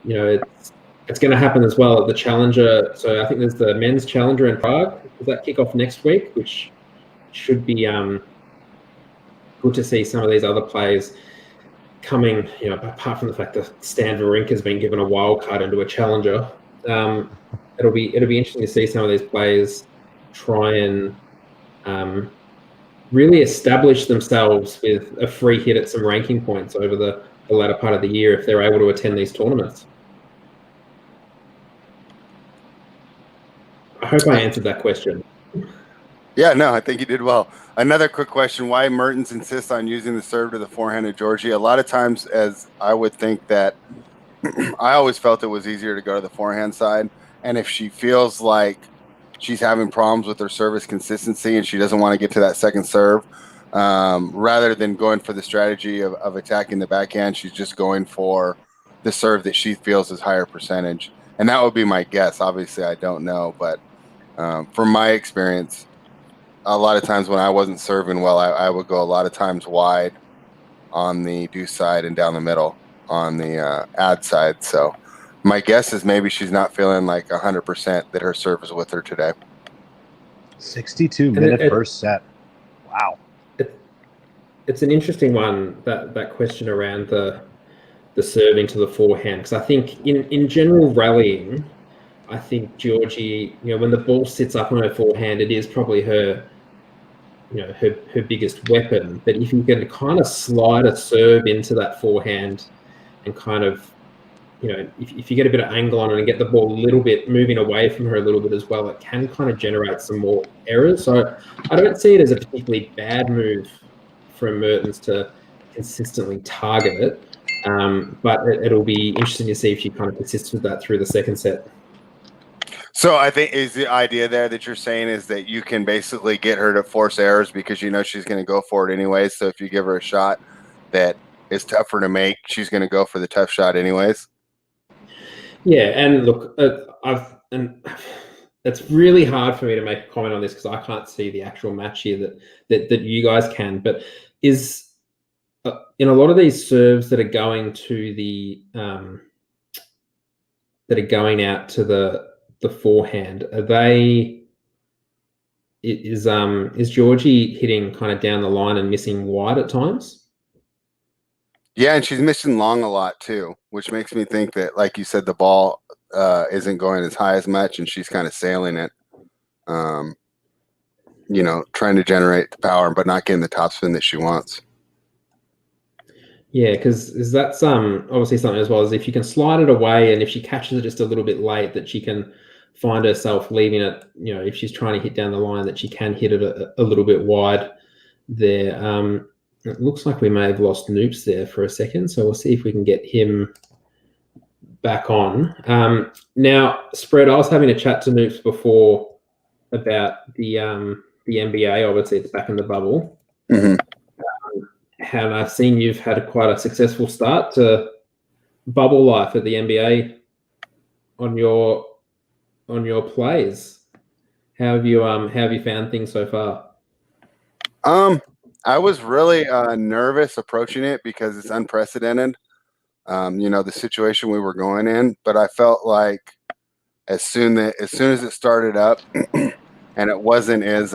it's going to happen as well at the Challenger. So I think there's the men's Challenger in Prague. Does that kick off next week, which should be good to see some of these other players coming, apart from the fact that Stan Wawrinka has been given a wild card into a Challenger. It'll be interesting to see some of these players try and really establish themselves with a free hit at some ranking points over the latter part of the year if they're able to attend these tournaments. I hope I answered that question. Yeah, no, I think you did well. Another quick question: why Mertens insists on using the serve to the forehand of Giorgi? A lot of times, as I would think that I always felt it was easier to go to the forehand side. And if she feels like she's having problems with her service consistency and she doesn't want to get to that second serve, rather than going for the strategy of attacking the backhand, she's just going for the serve that she feels is higher percentage. And that would be my guess. Obviously, I don't know, but from my experience, a lot of times when I wasn't serving well, I would go a lot of times wide on the deuce side and down the middle on the ad side. So my guess is maybe she's not feeling like 100% that her serve is with her today. 62-minute first set. Wow. It's an interesting one, that question around the serving to the forehand, because I think in general rallying, I think Giorgi, when the ball sits up on her forehand, it is probably her biggest weapon. But if you can kind of slide a serve into that forehand and kind of, if you get a bit of angle on it and get the ball a little bit moving away from her a little bit as well, it can kind of generate some more errors. So I don't see it as a particularly bad move from Mertens to consistently target it. But it'll be interesting to see if she kind of persists with that through the second set. So I think is the idea there that you're saying is that you can basically get her to force errors because she's going to go for it anyways. So if you give her a shot that is tougher to make, she's going to go for the tough shot anyways. Yeah, and look, it's really hard for me to make a comment on this because I can't see the actual match here that you guys can. But is in a lot of these serves that are going to the that are going out to the forehand, are they? Is Giorgi hitting kind of down the line and missing wide at times? Yeah, and she's missing long a lot too, which makes me think that, like you said, the ball isn't going as high as much, and she's kind of sailing it. Trying to generate the power, but not getting the topspin that she wants. Yeah, because that's obviously something as well, as if you can slide it away, and if she catches it just a little bit late, that she can find herself leaving it. If she's trying to hit down the line, that she can hit it a little bit wide there. It looks like we may have lost Noops there for a second, so we'll see if we can get him back on. Now, Spread, I was having a chat to Noops before about the NBA. Obviously, it's back in the bubble. Mm-hmm. And I've seen you've had quite a successful start to bubble life at the NBA on your plays. How have you found things so far? I was really nervous approaching it because it's unprecedented. The situation we were going in, but I felt like as soon as it started up and it wasn't as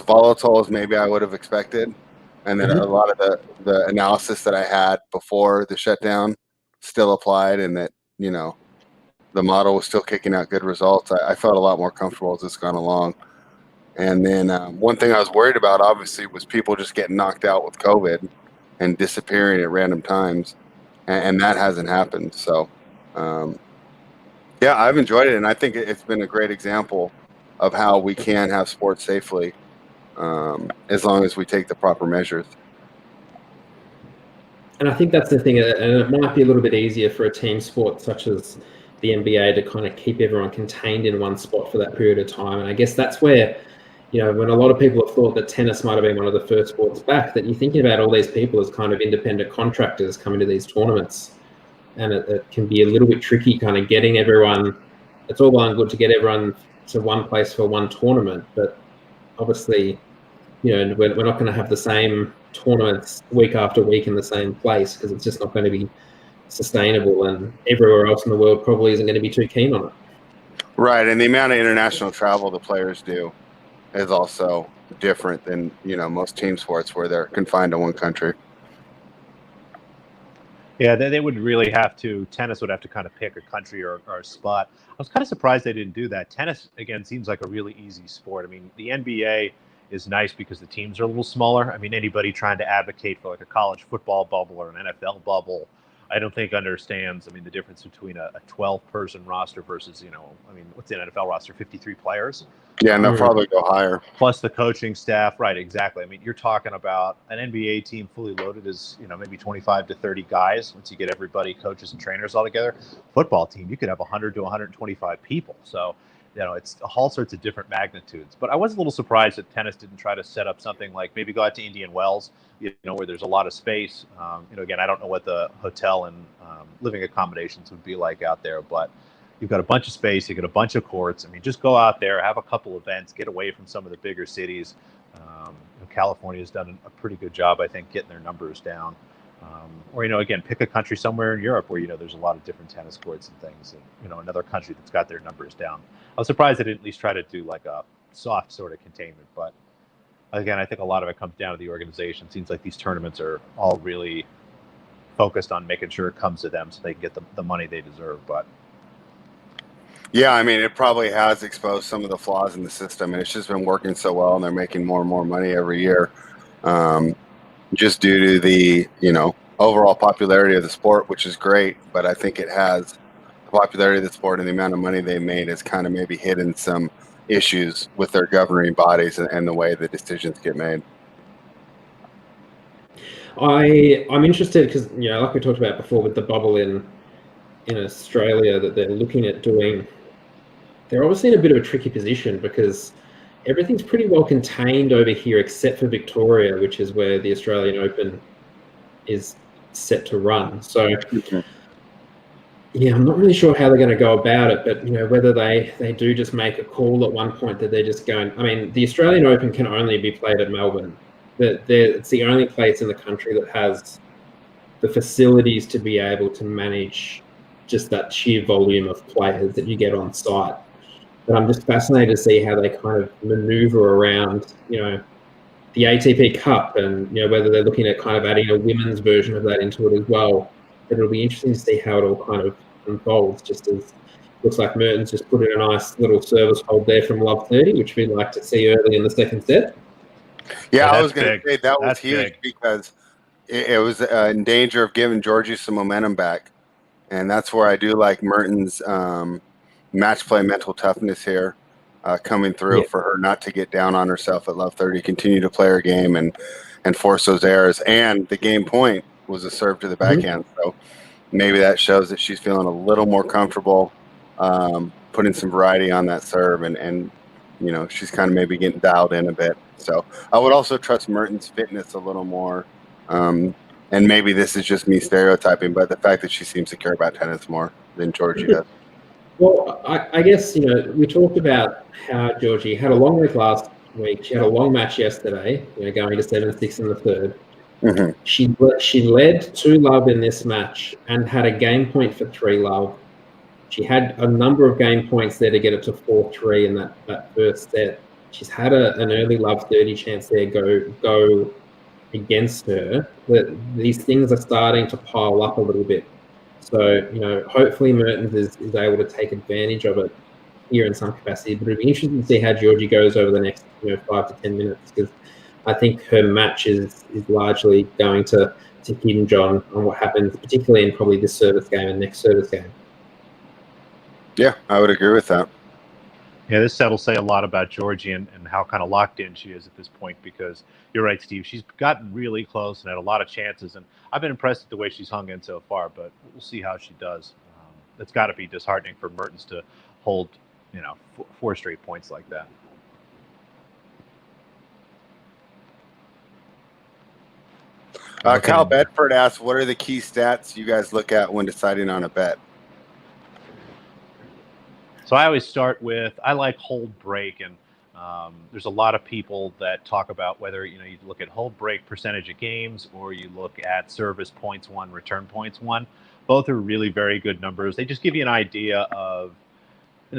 volatile as maybe I would have expected, and then a lot of the analysis that I had before the shutdown still applied, and that the model was still kicking out good results. I felt a lot more comfortable as it's gone along. And then one thing I was worried about, obviously, was people just getting knocked out with COVID and disappearing at random times, and that hasn't happened. So, yeah, I've enjoyed it, and I think it's been a great example of how we can have sports safely as long as we take the proper measures. And I think that's the thing, and it might be a little bit easier for a team sport such as the NBA to kind of keep everyone contained in one spot for that period of time. And I guess that's where, when a lot of people have thought that tennis might have been one of the first sports back, that you're thinking about all these people as kind of independent contractors coming to these tournaments. And it can be a little bit tricky kind of getting everyone. It's all well and good to get everyone to one place for one tournament, but obviously, we're not going to have the same tournaments week after week in the same place, because it's just not going to be sustainable, and everywhere else in the world probably isn't going to be too keen on it. Right, and the amount of international travel the players do is also different than most team sports where they're confined to one country. Yeah, they would really have to. Tennis would have to kind of pick a country or a spot. I was kind of surprised they didn't do that. Tennis, again, seems like a really easy sport. I mean, the NBA is nice because the teams are a little smaller. I mean, anybody trying to advocate for like a college football bubble or an NFL bubble, I don't think understands, the difference between a 12-person roster versus, what's the NFL roster, 53 players? Yeah, and they'll probably go higher. Plus the coaching staff. Right, exactly. You're talking about an NBA team fully loaded is, maybe 25 to 30 guys once you get everybody, coaches and trainers all together. Football team, you could have 100 to 125 people. So, it's all sorts of different magnitudes. But I was a little surprised that tennis didn't try to set up something like maybe go out to Indian Wells, where there's a lot of space. Again, I don't know what the hotel and living accommodations would be like out there, but you've got a bunch of space, you got a bunch of courts. Just go out there, have a couple events, get away from some of the bigger cities. California has done a pretty good job, I think, getting their numbers down. Or, again, pick a country somewhere in Europe where, there's a lot of different tennis courts and things, and, another country that's got their numbers down. I was surprised they didn't at least try to do like a soft sort of containment. But again, I think a lot of it comes down to the organization. It seems like these tournaments are all really focused on making sure it comes to them so they can get the money they deserve. But yeah, it probably has exposed some of the flaws in the system, and it's just been working so well, and they're making more and more money every year, just due to the overall popularity of the sport, which is great. But I think it has the popularity of the sport and the amount of money they made has kind of maybe hidden some issues with their governing bodies and the way the decisions get made. I'm interested because like we talked about before with the bubble in Australia that they're looking at doing. They're obviously in a bit of a tricky position because everything's pretty well contained over here except for Victoria, which is where the Australian Open is set to run. So yeah, I'm not really sure how they're going to go about it, but whether they do just make a call at one point that they're just going. The Australian Open can only be played at Melbourne. It's the only place in the country that has the facilities to be able to manage just that sheer volume of players that you get on site. But I'm just fascinated to see how they kind of maneuver around, the ATP Cup, and whether they're looking at kind of adding a women's version of that into it as well. But it'll be interesting to see how it all kind of unfolds. Just as looks like Mertens just put in a nice little service hold there from love 30, which we'd like to see early in the second set. Yeah, I was going to say that was That's huge big. because it was in danger of giving Giorgi some momentum back, and that's where I do like Mertens' match play mental toughness here. Coming through for her not to get down on herself at love 30, continue to play her game and force those errors. And the game point was a serve to the backhand. So maybe that shows that she's feeling a little more comfortable putting some variety on that serve. And she's kind of maybe getting dialed in a bit. So I would also trust Mertens' fitness a little more. And maybe this is just me stereotyping, but the fact that she seems to care about tennis more than Giorgi does. Well, I guess, we talked about how Giorgi had a long week last week. She had a long match yesterday, going to 7-6 in the third. Mm-hmm. She led 2-love in this match and had a game point for 3-love. She had a number of game points there to get it to 4-3 in that first set. She's had an early love 30 chance there go against her. But these things are starting to pile up a little bit. So, hopefully Mertens is able to take advantage of it here in some capacity. But it'll be interesting to see how Giorgi goes over the next 5 to 10 minutes, because I think her match is largely going to hinge on what happens, particularly in probably this service game and next service game. Yeah, I would agree with that. Yeah, this set will say a lot about Giorgi and how kind of locked in she is at this point, because you're right, Steve. She's gotten really close and had a lot of chances, and I've been impressed with the way she's hung in so far, but we'll see how she does. It's got to be disheartening for Mertens to hold, 4 straight points like that. Kyle Bedford asks, what are the key stats you guys look at when deciding on a bet? So I always start with, I like hold break, and there's a lot of people that talk about whether you look at hold break percentage of games or you look at service points won, return points won. Both are really very good numbers. They just give you an idea of,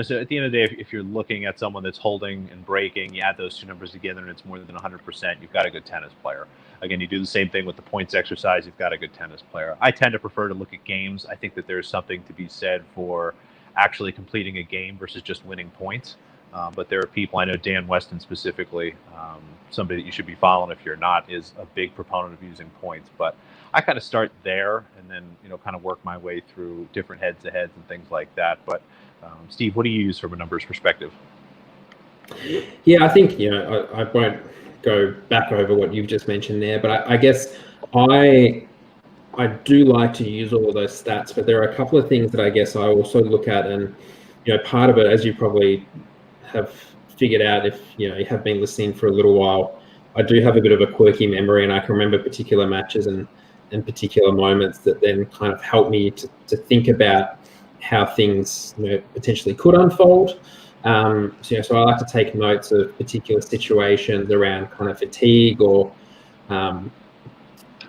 so at the end of the day, if you're looking at someone that's holding and breaking, you add those two numbers together and it's more than 100%, you've got a good tennis player. Again, you do the same thing with the points exercise, you've got a good tennis player. I tend to prefer to look at games. I think that there's something to be said for actually completing a game versus just winning points. But there are people, I know Dan Weston specifically, somebody that you should be following if you're not, is a big proponent of using points. But I kind of start there and then, kind of work my way through different heads-to-heads and things like that. But Steve, what do you use from a numbers perspective? Yeah, I think, I won't go back over what you've just mentioned there, but I guess I do like to use all of those stats, but there are a couple of things that I guess I also look at, and part of it, as you probably have figured out if you have been listening for a little while, I do have a bit of a quirky memory, and I can remember particular matches and particular moments that then kind of help me to think about how things potentially could unfold. So I like to take notes of particular situations around kind of fatigue or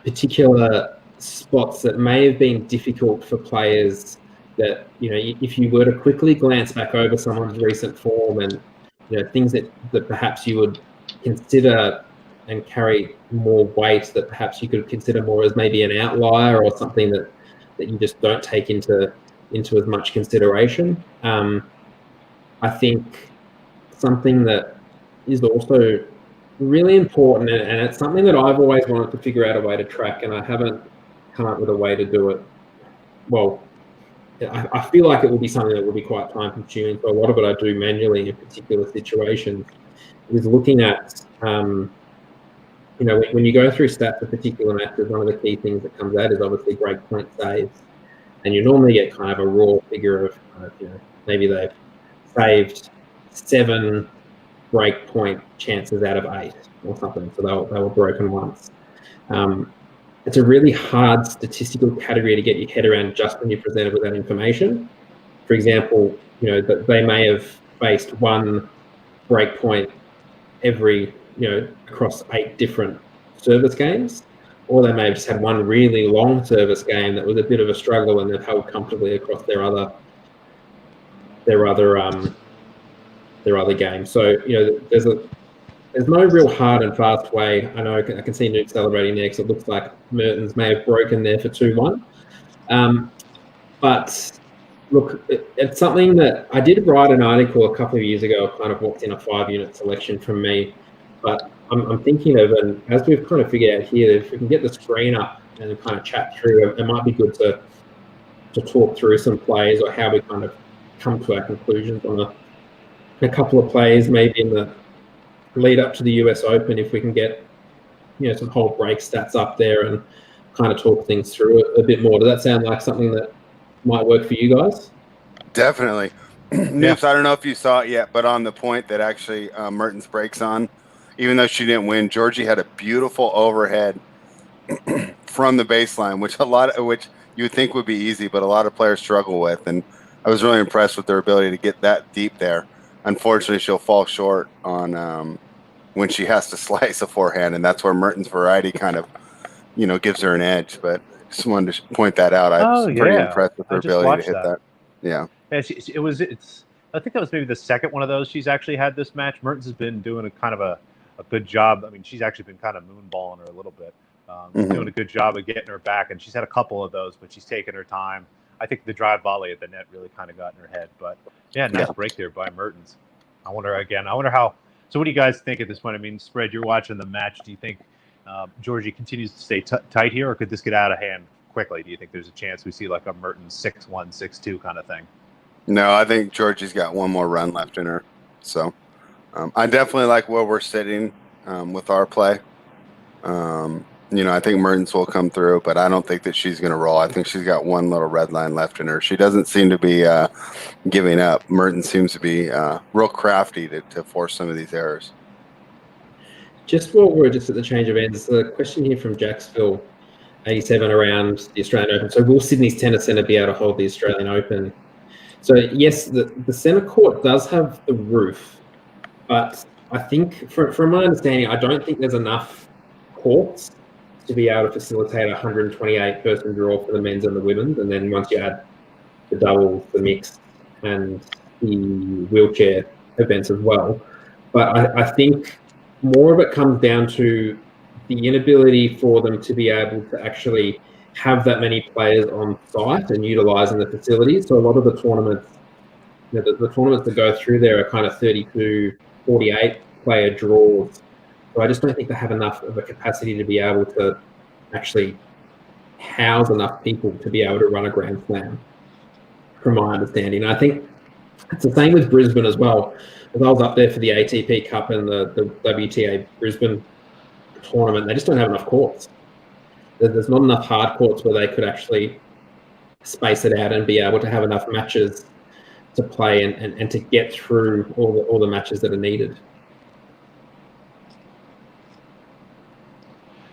particular spots that may have been difficult for players that, if you were to quickly glance back over someone's recent form and, things that perhaps you would consider and carry more weight, that perhaps you could consider more as maybe an outlier or something that you just don't take into as much consideration. I think something that is also really important, and it's something that I've always wanted to figure out a way to track, and I haven't come up with a way to do it. Well, I feel like it will be something that will be quite time consuming. So a lot of it I do manually in particular situations, is looking at, when you go through stats of particular matches, one of the key things that comes out is obviously break point saves. And you normally get kind of a raw figure of, maybe they've saved 7 break point chances out of 8 or something. So they were broken once. It's a really hard statistical category to get your head around just when you're presented with that information. For example, that they may have faced 1 break point every, across 8 different service games. or they may have just had one really long service game that was a bit of a struggle, and they've held comfortably across their other games. So there's no real hard and fast way. I know I can see Nuke celebrating there because it looks like Mertens may have broken there for 2-1. But look, it's something that I did write an article a couple of years ago, kind of what's in a 5-unit selection from me. But I'm thinking of, and as we've kind of figured out here, if we can get the screen up and kind of chat through, it might be good to talk through some plays or how we kind of come to our conclusions on a couple of plays, maybe in the lead up to the US Open, if we can get some whole break stats up there and kind of talk things through it a bit more. Does that sound like something that might work for you guys? Definitely. Noops, I don't know if you saw it yet, but on the point that actually Mertens breaks on, even though she didn't win, Giorgi had a beautiful overhead from the baseline, which you would think would be easy, but a lot of players struggle with. And I was really impressed with their ability to get that deep there. Unfortunately, she'll fall short on when she has to slice a forehand, and that's where Mertens' variety kind of, gives her an edge. But just wanted to point that out. I was pretty impressed with her ability to hit that. Yeah. I think that was maybe the second one of those she's actually had this match. Mertens has been doing a kind of a good job. I mean, she's actually been kind of moonballing her a little bit. Doing a good job of getting her back, and she's had a couple of those, but she's taken her time. I think the drive volley at the net really kind of got in her head. But yeah, nice break there by Mertens. I wonder how. So what do you guys think at this point? I mean, Spread, you're watching the match. Do you think Giorgi continues to stay tight here, or could this get out of hand quickly? Do you think there's a chance we see like a Mertens 6-1, 6-2 kind of thing? No, I think Giorgi's got one more run left in her. So I definitely like where we're sitting with our play. I think Mertens will come through, but I don't think that she's going to roll. I think she's got one little red line left in her. She doesn't seem to be giving up. Mertens seems to be real crafty to force some of these errors. Just while we're just at the change of ends, a question here from Jacksville, 87 around the Australian Open. So will Sydney's tennis centre be able to hold the Australian Open? So yes, the centre court does have the roof, but I think from my understanding, I don't think there's enough courts to be able to facilitate a 128-person draw for the men's and the women's. And then once you add the doubles, the mixed, and the wheelchair events as well. But I think more of it comes down to the inability for them to be able to actually have that many players on site and utilising the facilities. So a lot of the tournaments, the tournaments that go through there are kind of 32, 48 player draws. So I just don't think they have enough of a capacity to be able to actually house enough people to be able to run a Grand Slam, from my understanding. And I think it's the same with Brisbane as well. As I was up there for the ATP Cup and the WTA Brisbane tournament, they just don't have enough courts. There's not enough hard courts where they could actually space it out and be able to have enough matches to play and to get through all the matches that are needed.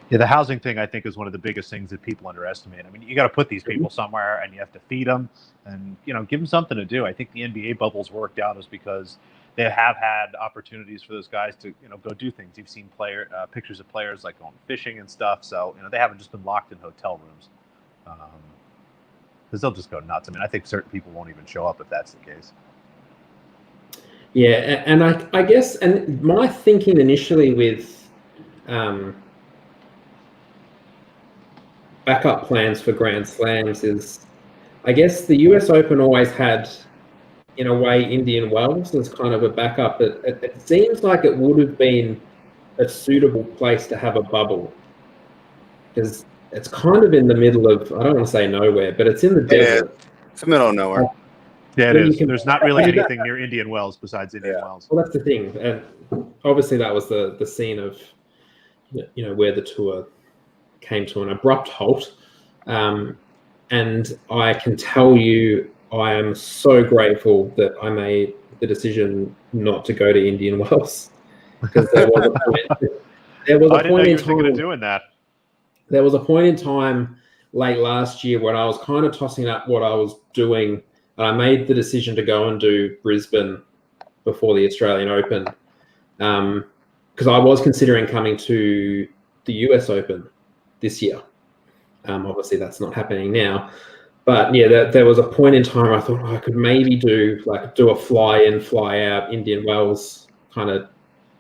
Yeah, the housing thing, I think, is one of the biggest things that people underestimate. I mean, you got to put these people somewhere, and you have to feed them and, give them something to do. I think the NBA bubble's worked out is because they have had opportunities for those guys to, go do things. You've seen pictures of players like going fishing and stuff. So, they haven't just been locked in hotel rooms because they'll just go nuts. I mean, I think certain people won't even show up if that's the case. Yeah, and I guess, and my thinking initially with backup plans for Grand Slams is, I guess the US Open always had, in a way, Indian Wells as kind of a backup. It seems like it would have been a suitable place to have a bubble because it's kind of in the middle of, I don't want to say nowhere, but it's in the desert. It's the middle of nowhere. Yeah, it is. There's not really anything near Indian Wells besides Indian Wells. Well, that's the thing. And obviously that was the scene of, where the tour came to an abrupt halt. And I can tell you, I am so grateful that I made the decision not to go to Indian Wells because there was a point. There was a point in time doing that. There was a point in time late last year when I was kind of tossing up what I was doing, and I made the decision to go and do Brisbane before the Australian Open because I was considering coming to the US Open this year. Obviously, that's not happening now. But yeah, there was a point in time I thought I could maybe do a fly in, fly out Indian Wells kind of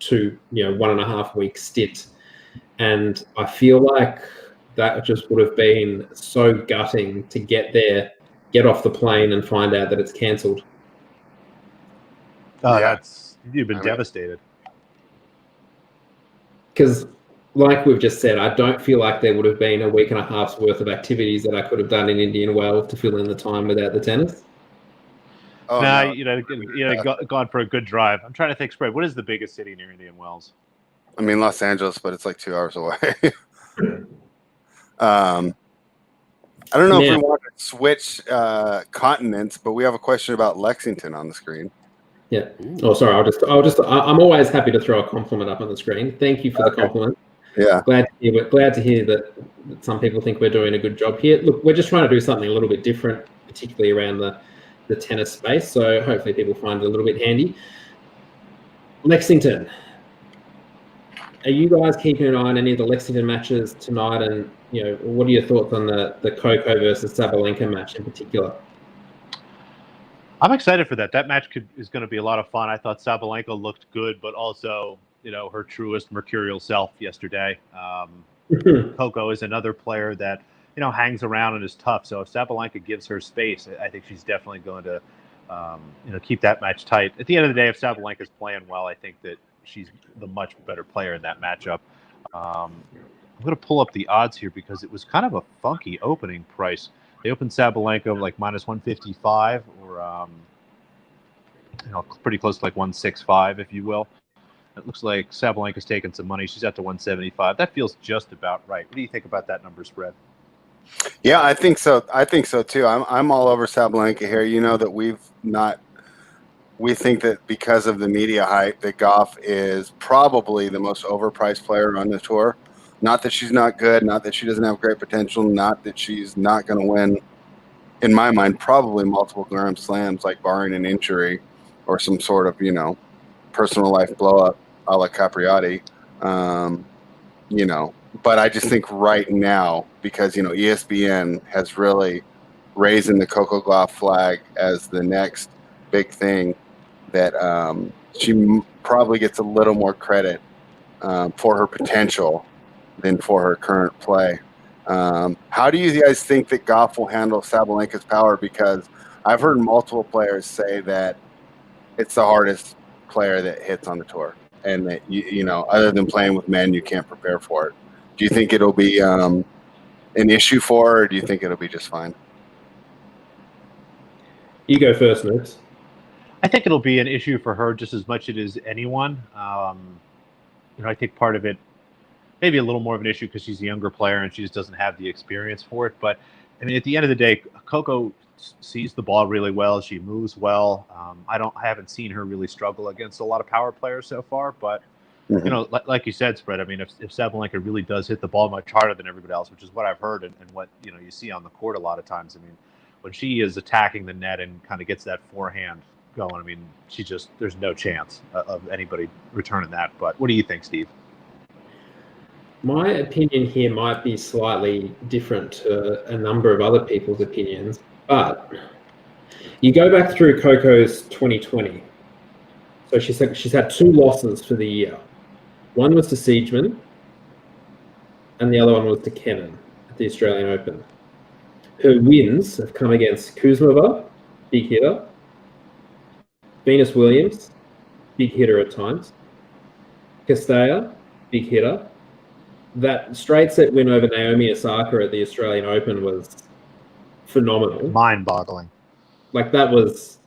1.5 week stint. And I feel like that just would have been so gutting to get there, get off the plane and find out that it's cancelled. Oh, yeah. You've been devastated. Because like we've just said, I don't feel like there would have been a week and a half's worth of activities that I could have done in Indian Wells to fill in the time without the tennis. Oh, no. Gone for a good drive. I'm trying to think, Spread, what is the biggest city near Indian Wells? I mean, Los Angeles, but it's like 2 hours away. I don't know if we want to switch continents, but we have a question about Lexington on the screen. Yeah. Oh, sorry. I'm always happy to throw a compliment up on the screen. Thank you for the compliment. Yeah. Glad to hear that some people think we're doing a good job here. Look, we're just trying to do something a little bit different, particularly around the tennis space. So hopefully people find it a little bit handy. Lexington. Are you guys keeping an eye on any of the Lexington matches tonight? And what are your thoughts on the Coco versus Sabalenka match in particular? I'm excited for that. That match is going to be a lot of fun. I thought Sabalenka looked good, but also, her truest mercurial self yesterday. Coco is another player that, hangs around and is tough. So if Sabalenka gives her space, I think she's definitely going to, keep that match tight. At the end of the day, if Sabalenka's playing well, I think that she's the much better player in that matchup. I'm going to pull up the odds here because it was kind of a funky opening price. They opened Sabalenka like minus 155 or, pretty close to like 165, if you will. It looks like Sabalenka's taking some money. She's at the 175. That feels just about right. What do you think about that number spread? Yeah, I think so. I think so too. I'm all over Sabalenka here. You know that we think that because of the media hype that Goff is probably the most overpriced player on the tour. Not that she's not good, not that she doesn't have great potential, not that she's not going to win, in my mind, probably multiple Grand Slams, like barring an injury or some sort of, personal life blow up a la Capriati. But I just think right now, because, ESPN has really raising the Coco Gauff flag as the next big thing, that she probably gets a little more credit for her potential than for her current play. How do you guys think that Goff will handle Sabalenka's power? Because I've heard multiple players say that it's the hardest player that hits on the tour, and that other than playing with men, you can't prepare for it. Do you think it'll be an issue for her, or do you think it'll be just fine? You go first, Nooks. I think it'll be an issue for her just as much as it is anyone. I think part of it, maybe a little more of an issue because she's a younger player and she just doesn't have the experience for it. But, I mean, at the end of the day, Coco sees the ball really well. She moves well. I haven't seen her really struggle against a lot of power players so far. But, like you said, Spread, I mean, if Sabalenka really does hit the ball much harder than everybody else, which is what I've heard and what, you see on the court a lot of times. I mean, when she is attacking the net and kind of gets that forehand going, I mean, there's no chance of anybody returning that. But what do you think, Steve? My opinion here might be slightly different to a number of other people's opinions, but you go back through Coco's 2020. So she's had 2 losses for the year. One was to Siegemann, and the other one was to Kennan at the Australian Open. Her wins have come against Kuzmova, big hitter, Venus Williams, big hitter at times, Castella, big hitter. That straight set win over Naomi Osaka at the Australian Open was phenomenal. Mind-boggling. Like, that was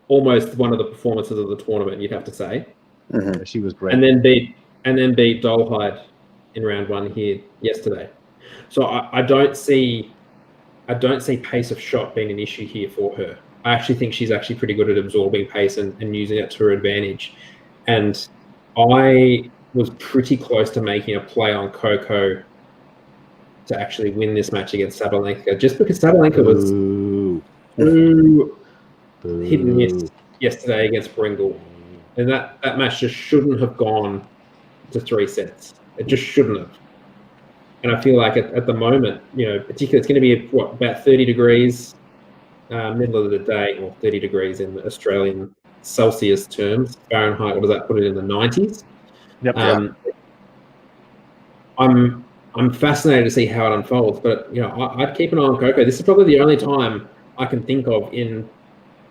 almost one of the performances of the tournament, you'd have to say. Mm-hmm. She was great. And then beat Dolhide in round 1 here yesterday. So I don't see pace of shot being an issue here for her. I actually think she's actually pretty good at absorbing pace and using it to her advantage. And I was pretty close to making a play on Coco to actually win this match against Sabalenka, just because Sabalenka was hit and miss yesterday against Bringle. And that match just shouldn't have gone to 3 sets. It just shouldn't have. And I feel like at the moment, particularly it's going to be about 30 degrees, middle of the day, or 30 degrees in Australian Celsius terms. Fahrenheit, what does that put it in the 90s? Yep. I'm fascinated to see how it unfolds, but I'd keep an eye on Coco. This is probably the only time I can think of in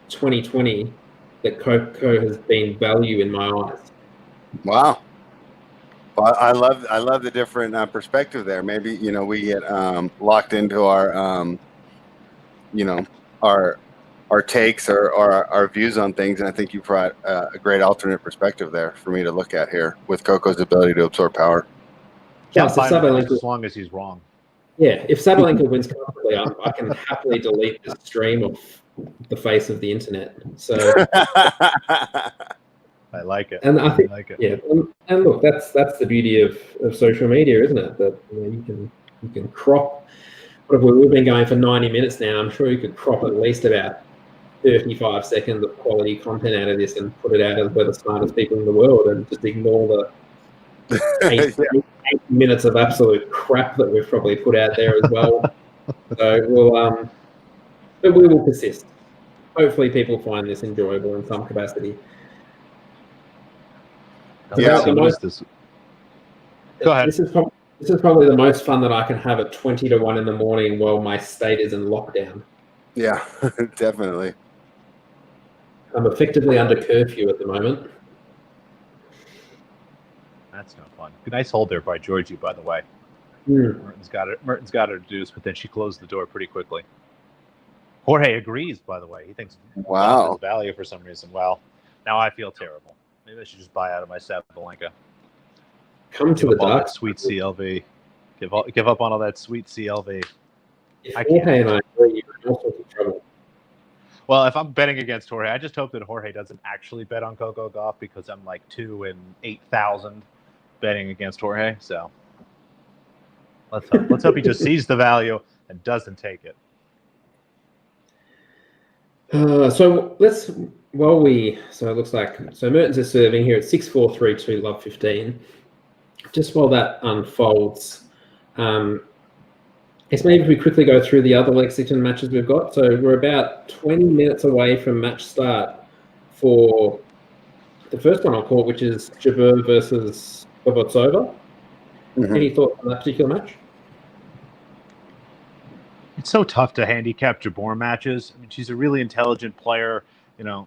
2020 that Coco has been value in my eyes. Wow. Well, I love the different perspective there. Maybe we get locked into our our takes or our views on things, and I think you brought a great alternate perspective there for me to look at here with Coco's ability to absorb power. Yeah, as long as he's wrong. Yeah, if Sabalenka wins comfortably, I can happily delete this stream off the face of the internet. So I like it. And I think, yeah, and look, that's the beauty of social media, isn't it? That you can crop. We've been going for 90 minutes now. I'm sure you could crop at least about 35 seconds of quality content out of this and put it out as we're the smartest people in the world, and just ignore the 8 minutes of absolute crap that we've probably put out there as well. So but we will persist. Hopefully, people find this enjoyable in some capacity. Yeah, Go ahead. This is probably the most fun that I can have at 20 to 1 in the morning while my state is in lockdown. Yeah, definitely. I'm effectively under curfew at the moment. That's no fun. Nice hold there by Giorgi, by the way. Mertens got her deuce, but then she closed the door pretty quickly. Jorge agrees, by the way. He thinks wow, value for some reason. Well, now I feel terrible. Maybe I should just buy out of my Sabalenka. Come to the dark sweet CLV. Give up on all that sweet CLV. Jorge and I agree, you're in all sorts of trouble. Well, if I'm betting against Jorge, I just hope that Jorge doesn't actually bet on Coco Gauff, because I'm like 2 in 8,000 betting against Jorge. So let's hope he just sees the value and doesn't take it. So it looks like Mertens is serving here at 6-4, 3-2, love 15. Just while that unfolds, guess maybe if we quickly go through the other Lexington matches we've got. So we're about 20 minutes away from match start for the first one on court, which is Jabeur versus Bobotsova. Any thoughts on that particular match? It's so tough to handicap Jabeur matches. I mean, she's a really intelligent player.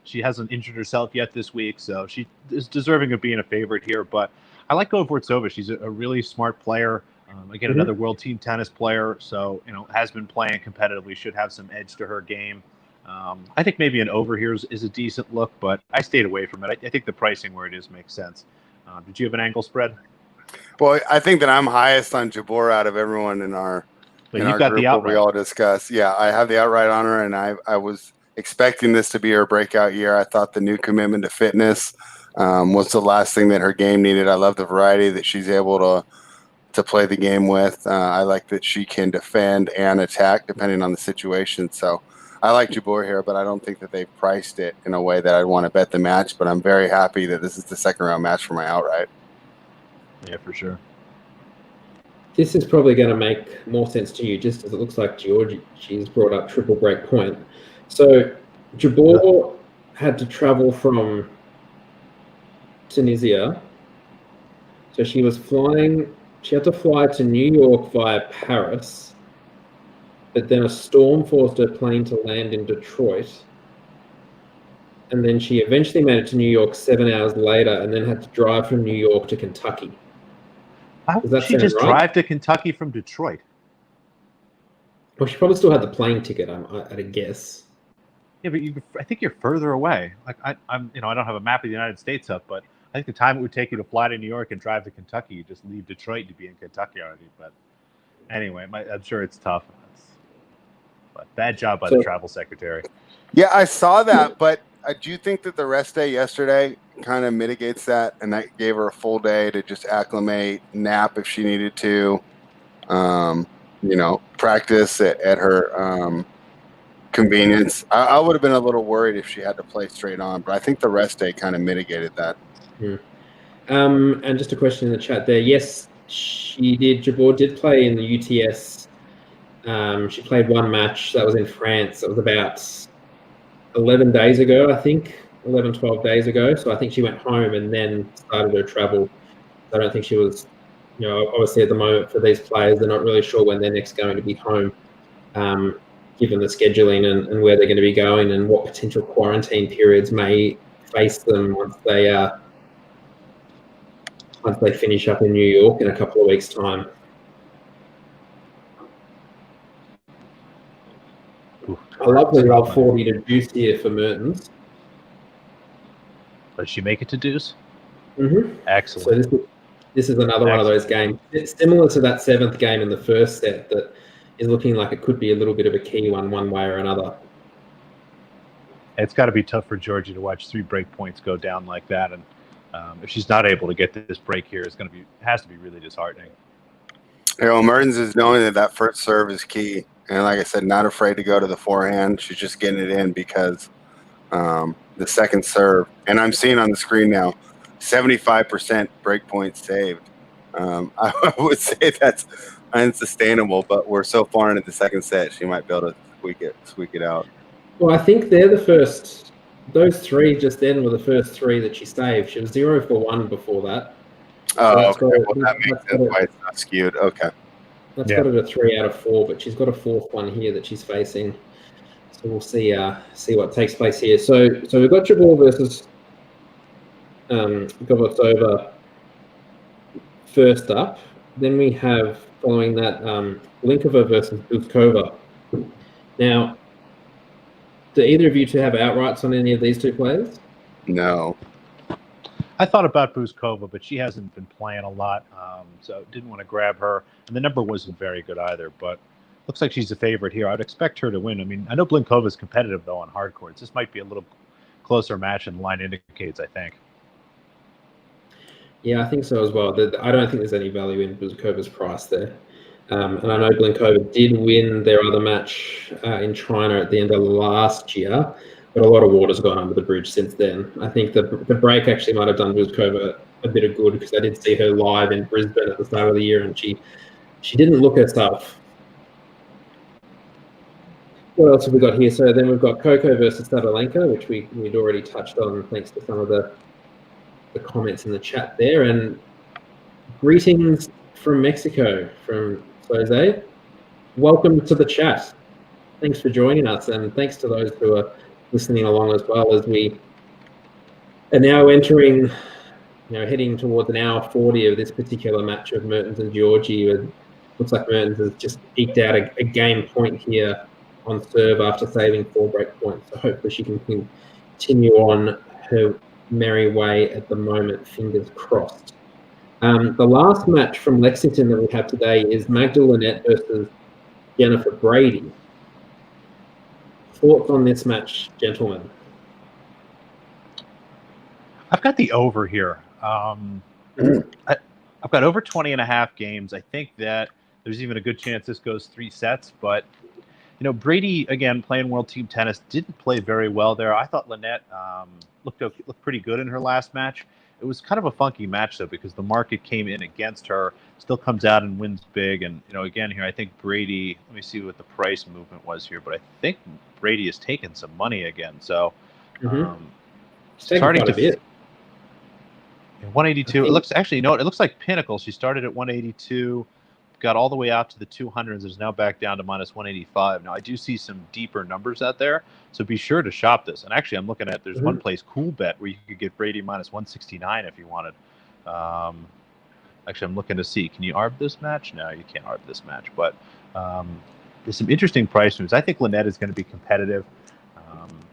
She hasn't injured herself yet this week, so she is deserving of being a favorite here. But I like Bobotsova. She's a really smart player. Again, another world team tennis player, so has been playing competitively, should have some edge to her game. I think maybe an over here is a decent look, but I stayed away from it. I think the pricing where it is makes sense. Did you have an angle spread? Well, I think that I'm highest on Jabeur out of everyone in our you've got the outright. We all discuss. Yeah, I have the outright on her, and I was expecting this to be her breakout year. I thought the new commitment to fitness was the last thing that her game needed. I love the variety that she's able to play the game with. I like that she can defend and attack depending on the situation. So I like Jabeur here, but I don't think that they've priced it in a way that I'd want to bet the match. But I'm very happy that this is the second round match for my outright. Yeah, for sure. This is probably going to make more sense to you, just as it looks like Giorgi, she's brought up triple break point. So Jabeur had to travel from Tunisia. So she had to fly to New York via Paris, but then a storm forced her plane to land in Detroit. And then she eventually made it to New York 7 hours later, and then had to drive from New York to Kentucky. Why would she just drive to Kentucky from Detroit? Well, she probably still had the plane ticket, I'd guess. Yeah, but I think you're further away. Like I don't have a map of the United States up, but I think the time it would take you to fly to New York and drive to Kentucky, you just leave Detroit to be in Kentucky already. But anyway, I'm sure it's tough. But bad job by the travel secretary. Yeah, I saw that, but do you think that the rest day yesterday kind of mitigates that, and that gave her a full day to just acclimate, nap if she needed to, practice at her convenience? I would have been a little worried if she had to play straight on, but I think the rest day kind of mitigated that. And just a question in the chat there. Yes, She did. Jabeur did play in the UTS. She played one match. That was in France. It was about 11 days ago, I think. 11, 12 days ago. So I think she went home and then started her travel. I don't think she was, obviously at the moment for these players, they're not really sure when they're next going to be home, given the scheduling and where they're going to be going and what potential quarantine periods may face them once they finish up in New York in a couple of weeks' time. I love the roll 40 to deuce here for Mertens. Does she make it to deuce? Mm-hmm. Excellent. So this is another one of those games. It's similar to that 7th game in the first set that is looking like it could be a little bit of a key one way or another. It's got to be tough for Giorgi to watch 3 break points go down like that, and if she's not able to get this break here, it has to be really disheartening. Mertens is knowing that first serve is key, and like I said, not afraid to go to the forehand. She's just getting it in because the second serve, and I'm seeing on the screen now, 75% break points saved. I would say that's unsustainable, but we're so far into the second set, she might be able to squeak it out. Well, I think they're the first. Those 3 just then were the first 3 that she saved. She was 0 for 1 before that. Oh, okay. Well, that makes sense why it's not skewed. Okay. That's got it a 3 out of 4, but she's got a 4th one here that she's facing. So we'll see what takes place here. So we've got Jabeur versus Govosova first up. Then we have, following that, Linkova versus Buzkova. Now, do either of you two have outrights on any of these 2 players? No. I thought about Buzkova, but she hasn't been playing a lot, so didn't want to grab her. And the number wasn't very good either, but looks like she's a favorite here. I'd expect her to win. I mean, I know Blinkova's competitive, though, on hard courts. This might be a little closer match than the line indicates, I think. Yeah, I think so as well. I don't think there's any value in Buzkova's price there. And I know Blinkova did win their other match in China at the end of last year, but a lot of water's gone under the bridge since then. I think the break actually might have done Buzkova a bit of good because I did see her live in Brisbane at the start of the year, and she didn't look herself. What else have we got here? So then we've got Coco versus Sabalenka, which we'd already touched on thanks to some of the comments in the chat there. And greetings from Mexico, from Jose. Welcome to the chat. Thanks for joining us, and thanks to those who are listening along as well, as we are now entering, heading towards an hour 40 of this particular match of Mertens and Giorgi. And looks like Mertens has just eked out a game point here on serve after saving 4 break points. So hopefully she can continue on her merry way at the moment, fingers crossed. The last match from Lexington that we have today is Magda Linette versus Jennifer Brady. Thoughts on this match, gentlemen? I've got the over here. I've got over 20.5 games. I think that there's even a good chance this goes 3 sets, but Brady, again, playing World Team Tennis, didn't play very well there. I thought Linette looked pretty good in her last match. It was kind of a funky match, though, because the market came in against her, still comes out and wins big. And, again, here, I think Brady, let me see what the price movement was here, but I think Brady has taken some money again. So, starting to bit. 182. It looks actually, it looks like Pinnacle. She started at 182. Got all the way out to the 200s, is now back down to minus 185. Now, I do see some deeper numbers out there, so be sure to shop this. And actually, I'm looking at, there's one place, Cool Bet, where you could get Brady minus 169 if you wanted. Actually, I'm looking to see, can you arb this match? No, you can't arb this match, but there's some interesting price moves. I think Linette is going to be competitive.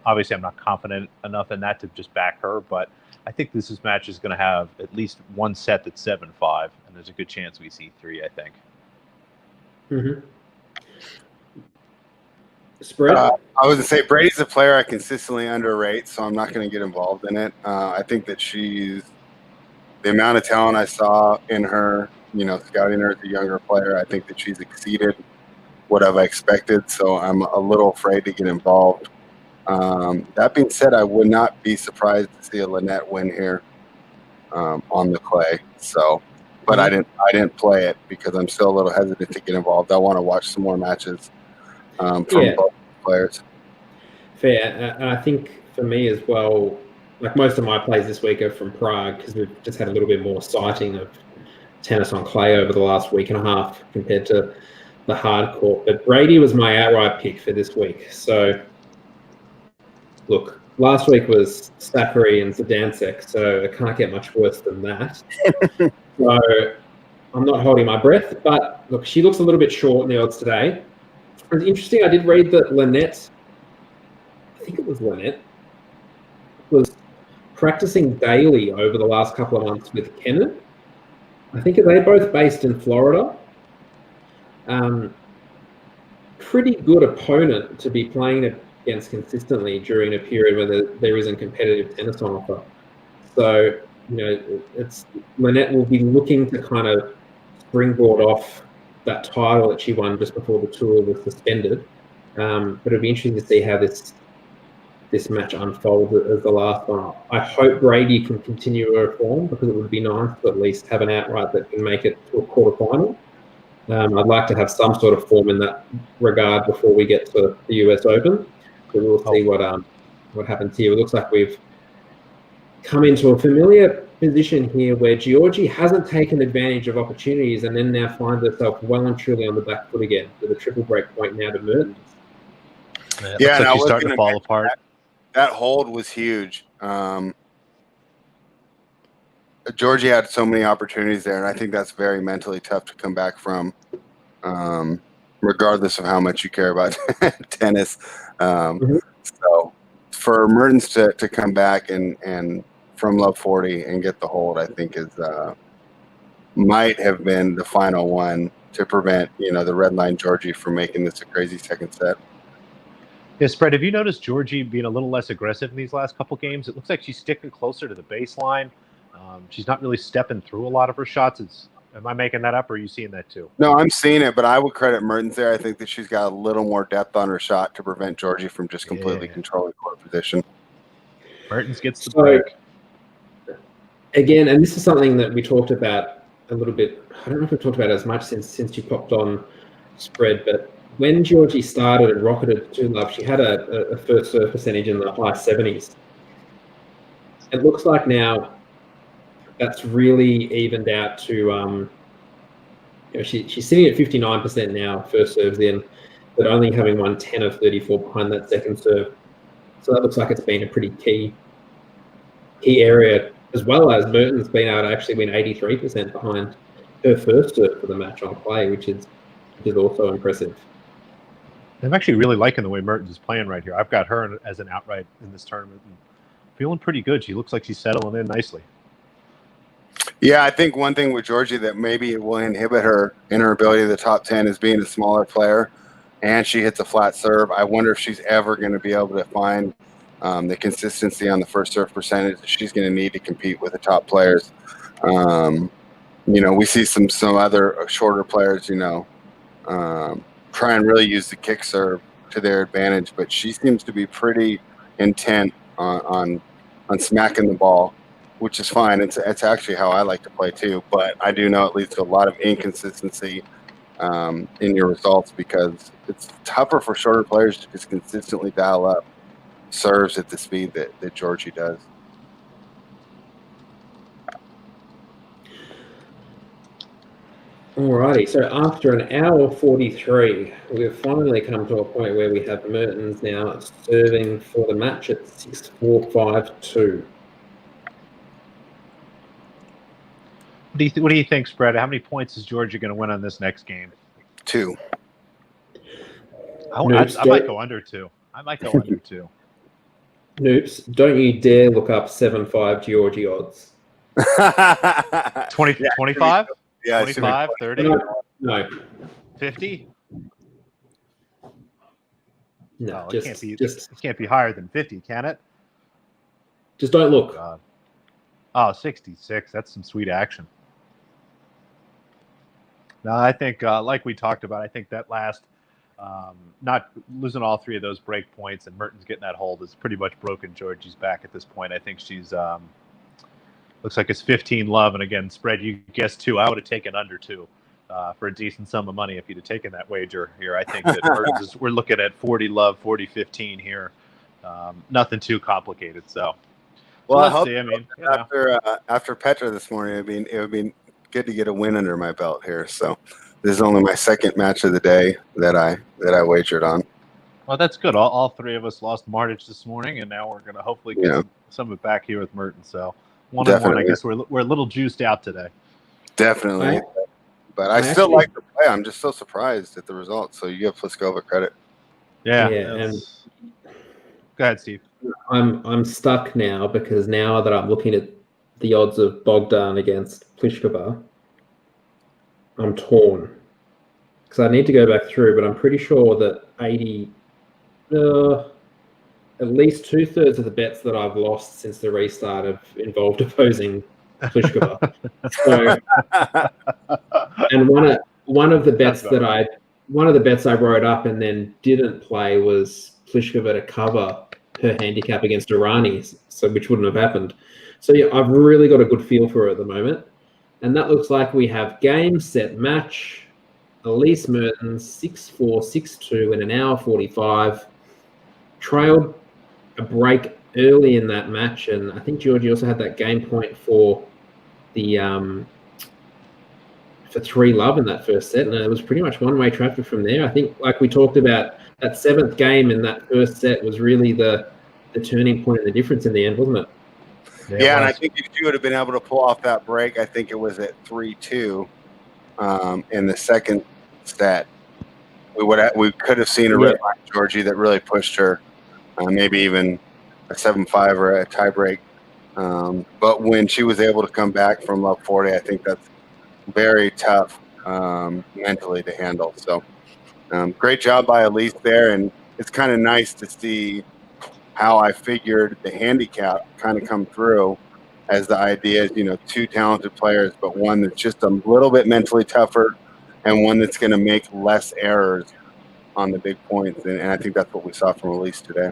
Obviously, I'm not confident enough in that to just back her, but I think this match is going to have at least one set that's 7-5, and there's a good chance we see 3, I think. Spread? I was going to say, Brady's a player I consistently underrate, so I'm not going to get involved in it. I think that the amount of talent I saw in her, scouting her as a younger player, I think that she's exceeded what I've expected, so I'm a little afraid to get involved. That being said, I would not be surprised to see a Linette win here on the clay. So but I didn't play it because I'm still a little hesitant to get involved. I want to watch some more matches from both players. Fair. And I think for me as well, like most of my plays this week are from Prague because we've just had a little bit more sighting of tennis on clay over the last week and a half compared to the hard court. But Brady was my outright pick for this week. So, look, last week was Sakkari and Zidansek, so it can't get much worse than that. So I'm not holding my breath. But, look, she looks a little bit short in the odds today. It's interesting, I did read that Lynette, I think it was Lynette, was practicing daily over the last couple of months with Kenan. I think they're both based in Florida. Pretty good opponent to be playing against consistently during a period where there isn't competitive tennis on offer. So, it's Lynette will be looking to kind of springboard off that title that she won just before the tour was suspended. But it'll be interesting to see how this match unfolds as the last one. I hope Brady can continue her form because it would be nice to at least have an outright that can make it to a quarterfinal. I'd like to have some sort of form in that regard before we get to the US Open. So we'll see what happens here. It looks like we've come into a familiar position here where Giorgi hasn't taken advantage of opportunities and then now finds herself well and truly on the back foot again with a triple break point now to Mertens. Yeah, like she's starting to fall apart. That hold was huge. Giorgi had so many opportunities there, and I think that's very mentally tough to come back from, regardless of how much you care about tennis. So for Mertens to come back and from love 40 and get the hold, I think is might have been the final one to prevent the red line Giorgi from making this a crazy second set. Yeah, Spread, have you noticed Giorgi being a little less aggressive in these last couple games? It looks like she's sticking closer to the baseline. She's not really stepping through a lot of her shots. Am I making that up, or are you seeing that too? No, I'm seeing it, but I would credit Mertens there. I think that she's got a little more depth on her shot to prevent Giorgi from just completely controlling court position. Mertens gets the break. Again, and this is something that we talked about a little bit. I don't know if we've talked about it as much since you popped on, Spread, but when Giorgi started and rocketed to love, she had a first serve percentage in the high 70s. It looks like now that's really evened out to she's sitting at 59% now, first serves in, but only having won 10 of 34 behind that second serve. So that looks like it's been a pretty key area, as well as Mertens being able to actually win 83% behind her first serve for the match on play, which is also impressive. I'm actually really liking the way Mertens is playing right here. I've got her as an outright in this tournament. And feeling pretty good. She looks like she's settling in nicely. Yeah, I think one thing with Giorgi that maybe will inhibit her in her ability to the top 10 is being a smaller player, and she hits a flat serve. I wonder if she's ever going to be able to find the consistency on the first serve percentage that she's going to need to compete with the top players. We see some other shorter players, try and really use the kick serve to their advantage, but she seems to be pretty intent on smacking the ball, which is fine. It's actually how I like to play too, but I do know it leads to a lot of inconsistency in your results because it's tougher for shorter players to just consistently dial up serves at the speed that Giorgi does. Alrighty, so after an hour 43, we've finally come to a point where we have Mertens now serving for the match at 6-4-5-2. What do you think, Spread? How many points is Giorgi going to win on this next game? 2. I might go under 2. I might go under 2. Noops, don't you dare look up 7-5 Giorgi odds. 25? Yeah, 25, 30? No. 50? No, it can't be higher than 50, can it? Just don't look. Oh, 66. That's some sweet action. No, I think, like we talked about, I think that last, not losing all 3 of those break points and Mertens getting that hold has pretty much broken Giorgi's back at this point. I think she's Looks like it's 15 love, and again, spread you guessed 2. I would have taken under 2 for a decent sum of money if you'd have taken that wager here. I think that Mertens we're looking at 40 love, 40-15 here. Nothing too complicated. So, well, let's I hope see. I mean, after Petra this morning, it would be good to get a win under my belt here. So this is only my second match of the day that I wagered on. Well, that's good. All 3 of us lost Martic this morning, and now we're going to hopefully get some of it back here with Mertens. So 1-1, I guess we're a little juiced out today. Definitely. But I still like the play. I'm just so surprised at the result. So you give Pliskova credit. Yeah. And go ahead, Steve. I'm stuck now because now that I'm looking at the odds of Bogdan against Pliskova, I'm torn because I need to go back through, but I'm pretty sure that at least 2/3 of the bets that I've lost since the restart have involved opposing Pliskova. And one of the bets I wrote up and then didn't play was Pliskova to cover her handicap against Irani, so which wouldn't have happened. So yeah, I've really got a good feel for her at the moment, and that looks like we have game, set, match. Elise Mertens 6-4, 6-2 in 1:45. Trailed a break early in that match, and I think Giorgi also had that game point for the for 3 love in that first set, and it was pretty much one-way traffic from there. I think, like we talked about, that 7th game in that first set was really the turning point and the difference in the end, wasn't it? Yeah, and I think if you would have been able to pull off that break, I think it was at 3-2 in the second set. We could have seen a red line Giorgi that really pushed her, maybe even a 7-5 or a tie break. But when she was able to come back from love 40, I think that's very tough mentally to handle. So great job by Elise there, and it's kind of nice to see how I figured the handicap kind of come through as the idea is, 2 talented players, but one that's just a little bit mentally tougher and one that's going to make less errors on the big points. And I think that's what we saw from Elise today.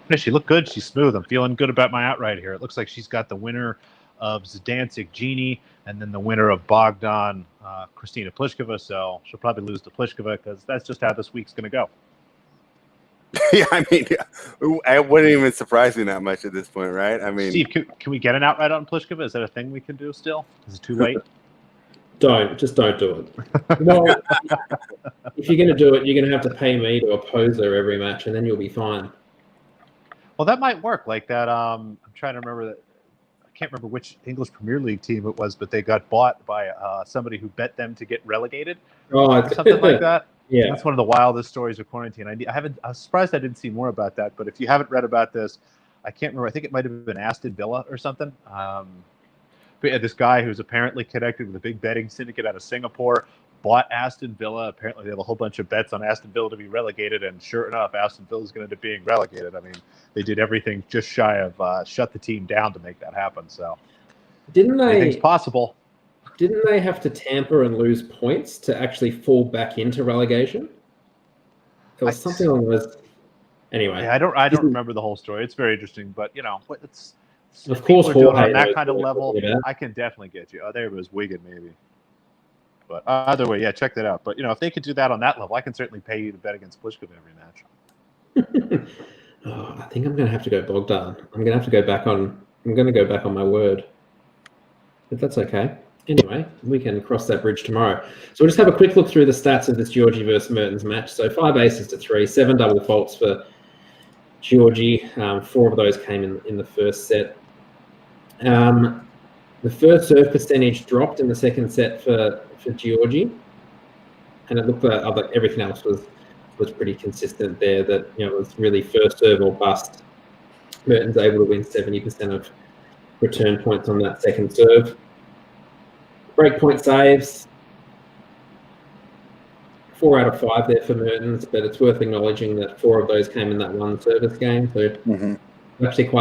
Yeah, she looked good. She's smooth. I'm feeling good about my outright here. It looks like she's got the winner of Zidansek, Genie, and then the winner of Bogdan, Kristina Pliskova. So she'll probably lose to Pliskova because that's just how this week's going to go. Yeah, I mean, it wouldn't even surprise me that much at this point, right? I mean, Steve, can we get an outright on Pliskova? Is that a thing we can do still? Is it too late? Don't do it. Well, if you're going to do it, you're going to have to pay me to oppose her every match, and then you'll be fine. Well, that might work like that. I'm trying to remember that. I can't remember which English Premier League team it was, but they got bought by somebody who bet them to get relegated or something like that. Yeah, that's one of the wildest stories of quarantine. I was surprised I didn't see more about that. But if you haven't read about this, I can't remember. I think it might have been Aston Villa or something. But yeah, this guy who's apparently connected with a big betting syndicate out of Singapore bought Aston Villa. Apparently, they have a whole bunch of bets on Aston Villa to be relegated, and sure enough, Aston Villa is going to end up being relegated. I mean, they did everything just shy of shut the team down to make that happen. So, anything's possible. Didn't they have to tamper and lose points to actually fall back into relegation? There was something along those. Anyway, yeah, I don't remember the whole story. It's very interesting, but it's of course on that kind of level. I can definitely get you. Oh, there it was Wigan, maybe. But either way, yeah, check that out. But if they could do that on that level, I can certainly pay you to bet against Pliskova every match. I think I'm going to have to go Bogdan. I'm going to go back on my word. But that's okay. Anyway, we can cross that bridge tomorrow. So we'll just have a quick look through the stats of this Giorgi versus Mertens match. So 5 aces to 3, 7 double faults for Giorgi. 4 of those came in the first set. The first serve percentage dropped in the second set for Giorgi, and it looked like everything else was pretty consistent there. That it was really first serve or bust. Mertens able to win 70% of return points on that second serve. Breakpoint saves, 4 out of 5 there for Mertens, but it's worth acknowledging that 4 of those came in that one service game. So actually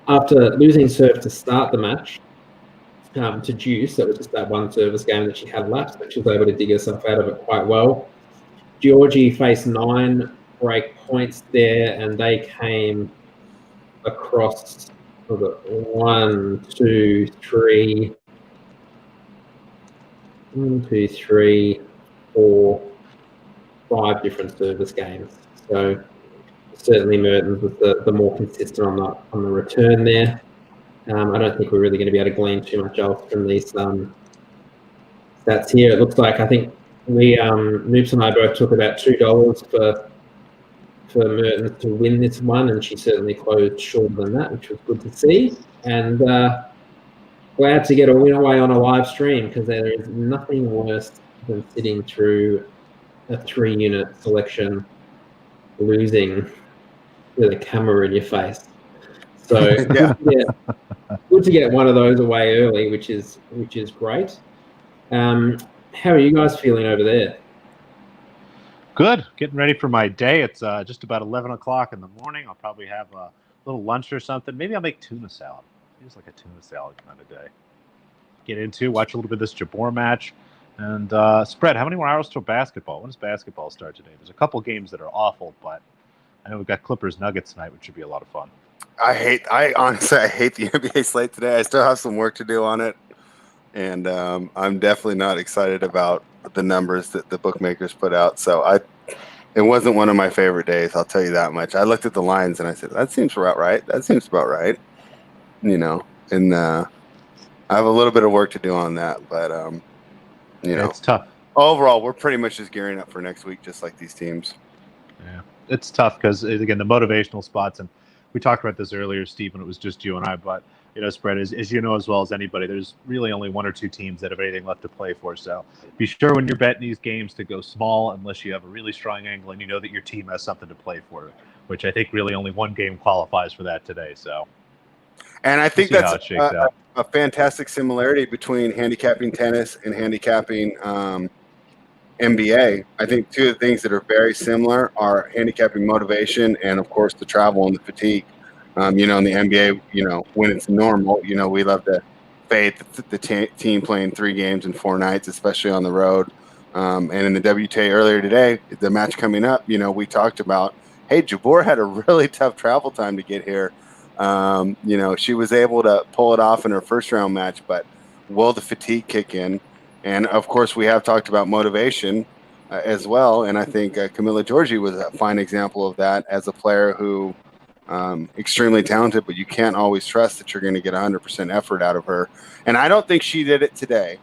after losing serve to start the match to Juice, that was just that one service game that she had left, but she was able to dig herself out of it quite well. Giorgi faced 9 break points there, and they came across We've got 1, 2, 3, 1, 2, 3, 4, 5 different service games. So certainly Mertens was the more consistent on the return there. I don't think we're really going to be able to glean too much else from these stats here. It looks like I think we Noops and I both took about $2 for Mertens to win this one, and she certainly closed shorter than that, which was good to see. And glad to get a win away on a live stream, because there is nothing worse than sitting through a 3-unit selection losing with a camera in your face. So Yeah. good to get one of those away early, which is great. How are you guys feeling over there? Good. Getting ready for my day. It's just about 11 o'clock in the morning. I'll probably have a little lunch or something. Maybe I'll make tuna salad. It's like a tuna salad kind of day. Get into, watch a little bit of this Jabor match. And Spread, how many more hours till basketball? When does basketball start today? There's a couple games that are awful, but I know we've got Clippers Nuggets tonight, which should be a lot of fun. I honestly hate the NBA slate today. I still have some work to do on it. And I'm definitely not excited about the numbers that the bookmakers put out. So it wasn't one of my favorite days, I'll tell you that much. I looked at the lines and I said, that seems about right. That seems about right. You know, and I have a little bit of work to do on that, but you know, it's tough. Overall, we're pretty much just gearing up for next week, just like these teams. Yeah, it's tough because, again, the motivational spots, and we talked about this earlier, Steve, when it was just you and I, but, Spread, as you know as well as anybody, there's really only 1 or 2 teams that have anything left to play for. So be sure when you're betting these games to go small unless you have a really strong angle and you know that your team has something to play for, which I think really only one game qualifies for that today. So, and I think we'll that's a fantastic similarity between handicapping tennis and handicapping NBA. I think 2 of the things that are very similar are handicapping motivation and, of course, the travel and the fatigue. In the NBA, when it's normal, we love to fade the team playing 3 games in 4 nights, especially on the road. And in the WTA earlier today, the match coming up, we talked about, hey, Jabor had a really tough travel time to get here. She was able to pull it off in her first round match, but will the fatigue kick in? And of course, we have talked about motivation as well. And I think Camila Giorgi was a fine example of that as a player who extremely talented, but you can't always trust that you're going to get 100% effort out of her. And I don't think she did it today.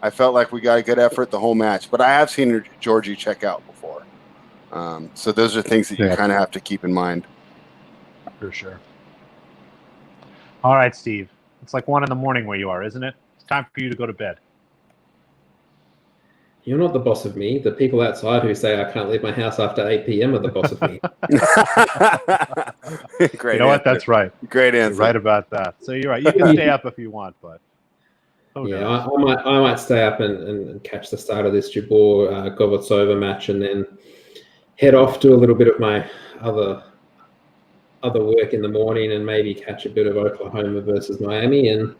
I felt like we got a good effort the whole match, but I have seen Giorgi check out before. So those are things that you kind of have to keep in mind. For sure. All right, Steve. It's like 1 a.m. where you are, isn't it? It's time for you to go to bed. You're not the boss of me. The people outside who say I can't leave my house after 8 p.m. are the boss of me. Great. You know what? That's right. Great answer. You're right about that. So you're right. You can stay up if you want, but I might stay up and catch the start of this Jabor Govetsova match, and then head off, do a little bit of my other work in the morning, and maybe catch a bit of Oklahoma versus Miami and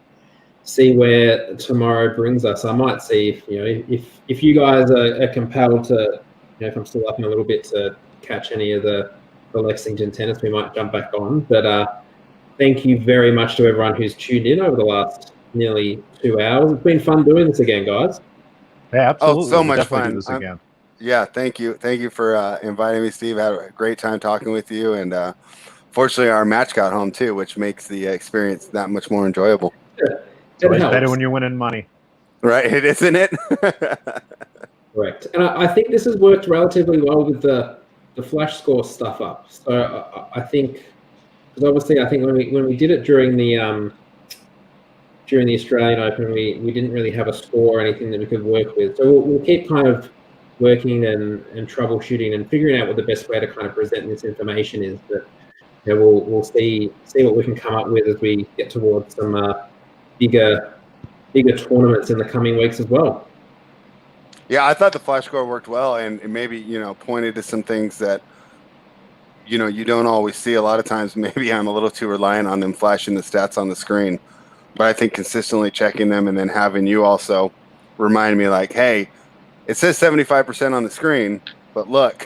see where tomorrow brings us. I might see if you guys are compelled to, if I'm still up in a little bit to catch any of the Lexington tennis, we might jump back on. But thank you very much to everyone who's tuned in over the last nearly 2 hours. It's been fun doing this again, guys. Yeah, absolutely. Oh, so much fun. Do this again. Yeah, thank you for inviting me, Steve. I had a great time talking with you, and fortunately our match got home too, which makes the experience that much more enjoyable. It's always better when you're winning money. Right, isn't it? Correct. And I think this has worked relatively well with the flash score stuff up. So I think, because obviously I think when we did it during the Australian Open, we didn't really have a score or anything that we could work with. So we'll keep kind of working and troubleshooting and figuring out what the best way to kind of present this information is. But we'll see what we can come up with as we get towards some bigger tournaments in the coming weeks as well. Yeah, I thought the flash score worked well, and maybe pointed to some things that you don't always see. A lot of times, maybe I'm a little too reliant on them flashing the stats on the screen, but I think consistently checking them and then having you also remind me, like, hey, it says 75% on the screen, but look,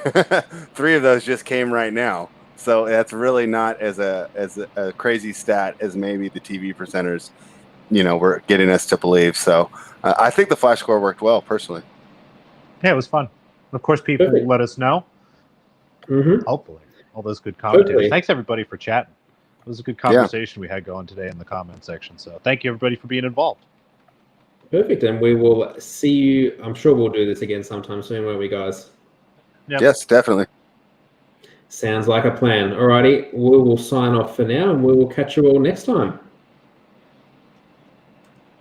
3 of those just came right now. So that's really not as a crazy stat as maybe the TV presenters, were getting us to believe. So I think the flash score worked well, personally. Yeah, it was fun. Of course, people Perfect. let us know. Mm-hmm. Hopefully, all those good commentators. Totally. Thanks everybody for chatting. It was a good conversation we had going today in the comment section. So thank you everybody for being involved. Perfect. And we will see you. I'm sure we'll do this again sometime soon, won't we, guys? Yep. Yes, definitely. Sounds like a plan. Alrighty, we will sign off for now, and we will catch you all next time.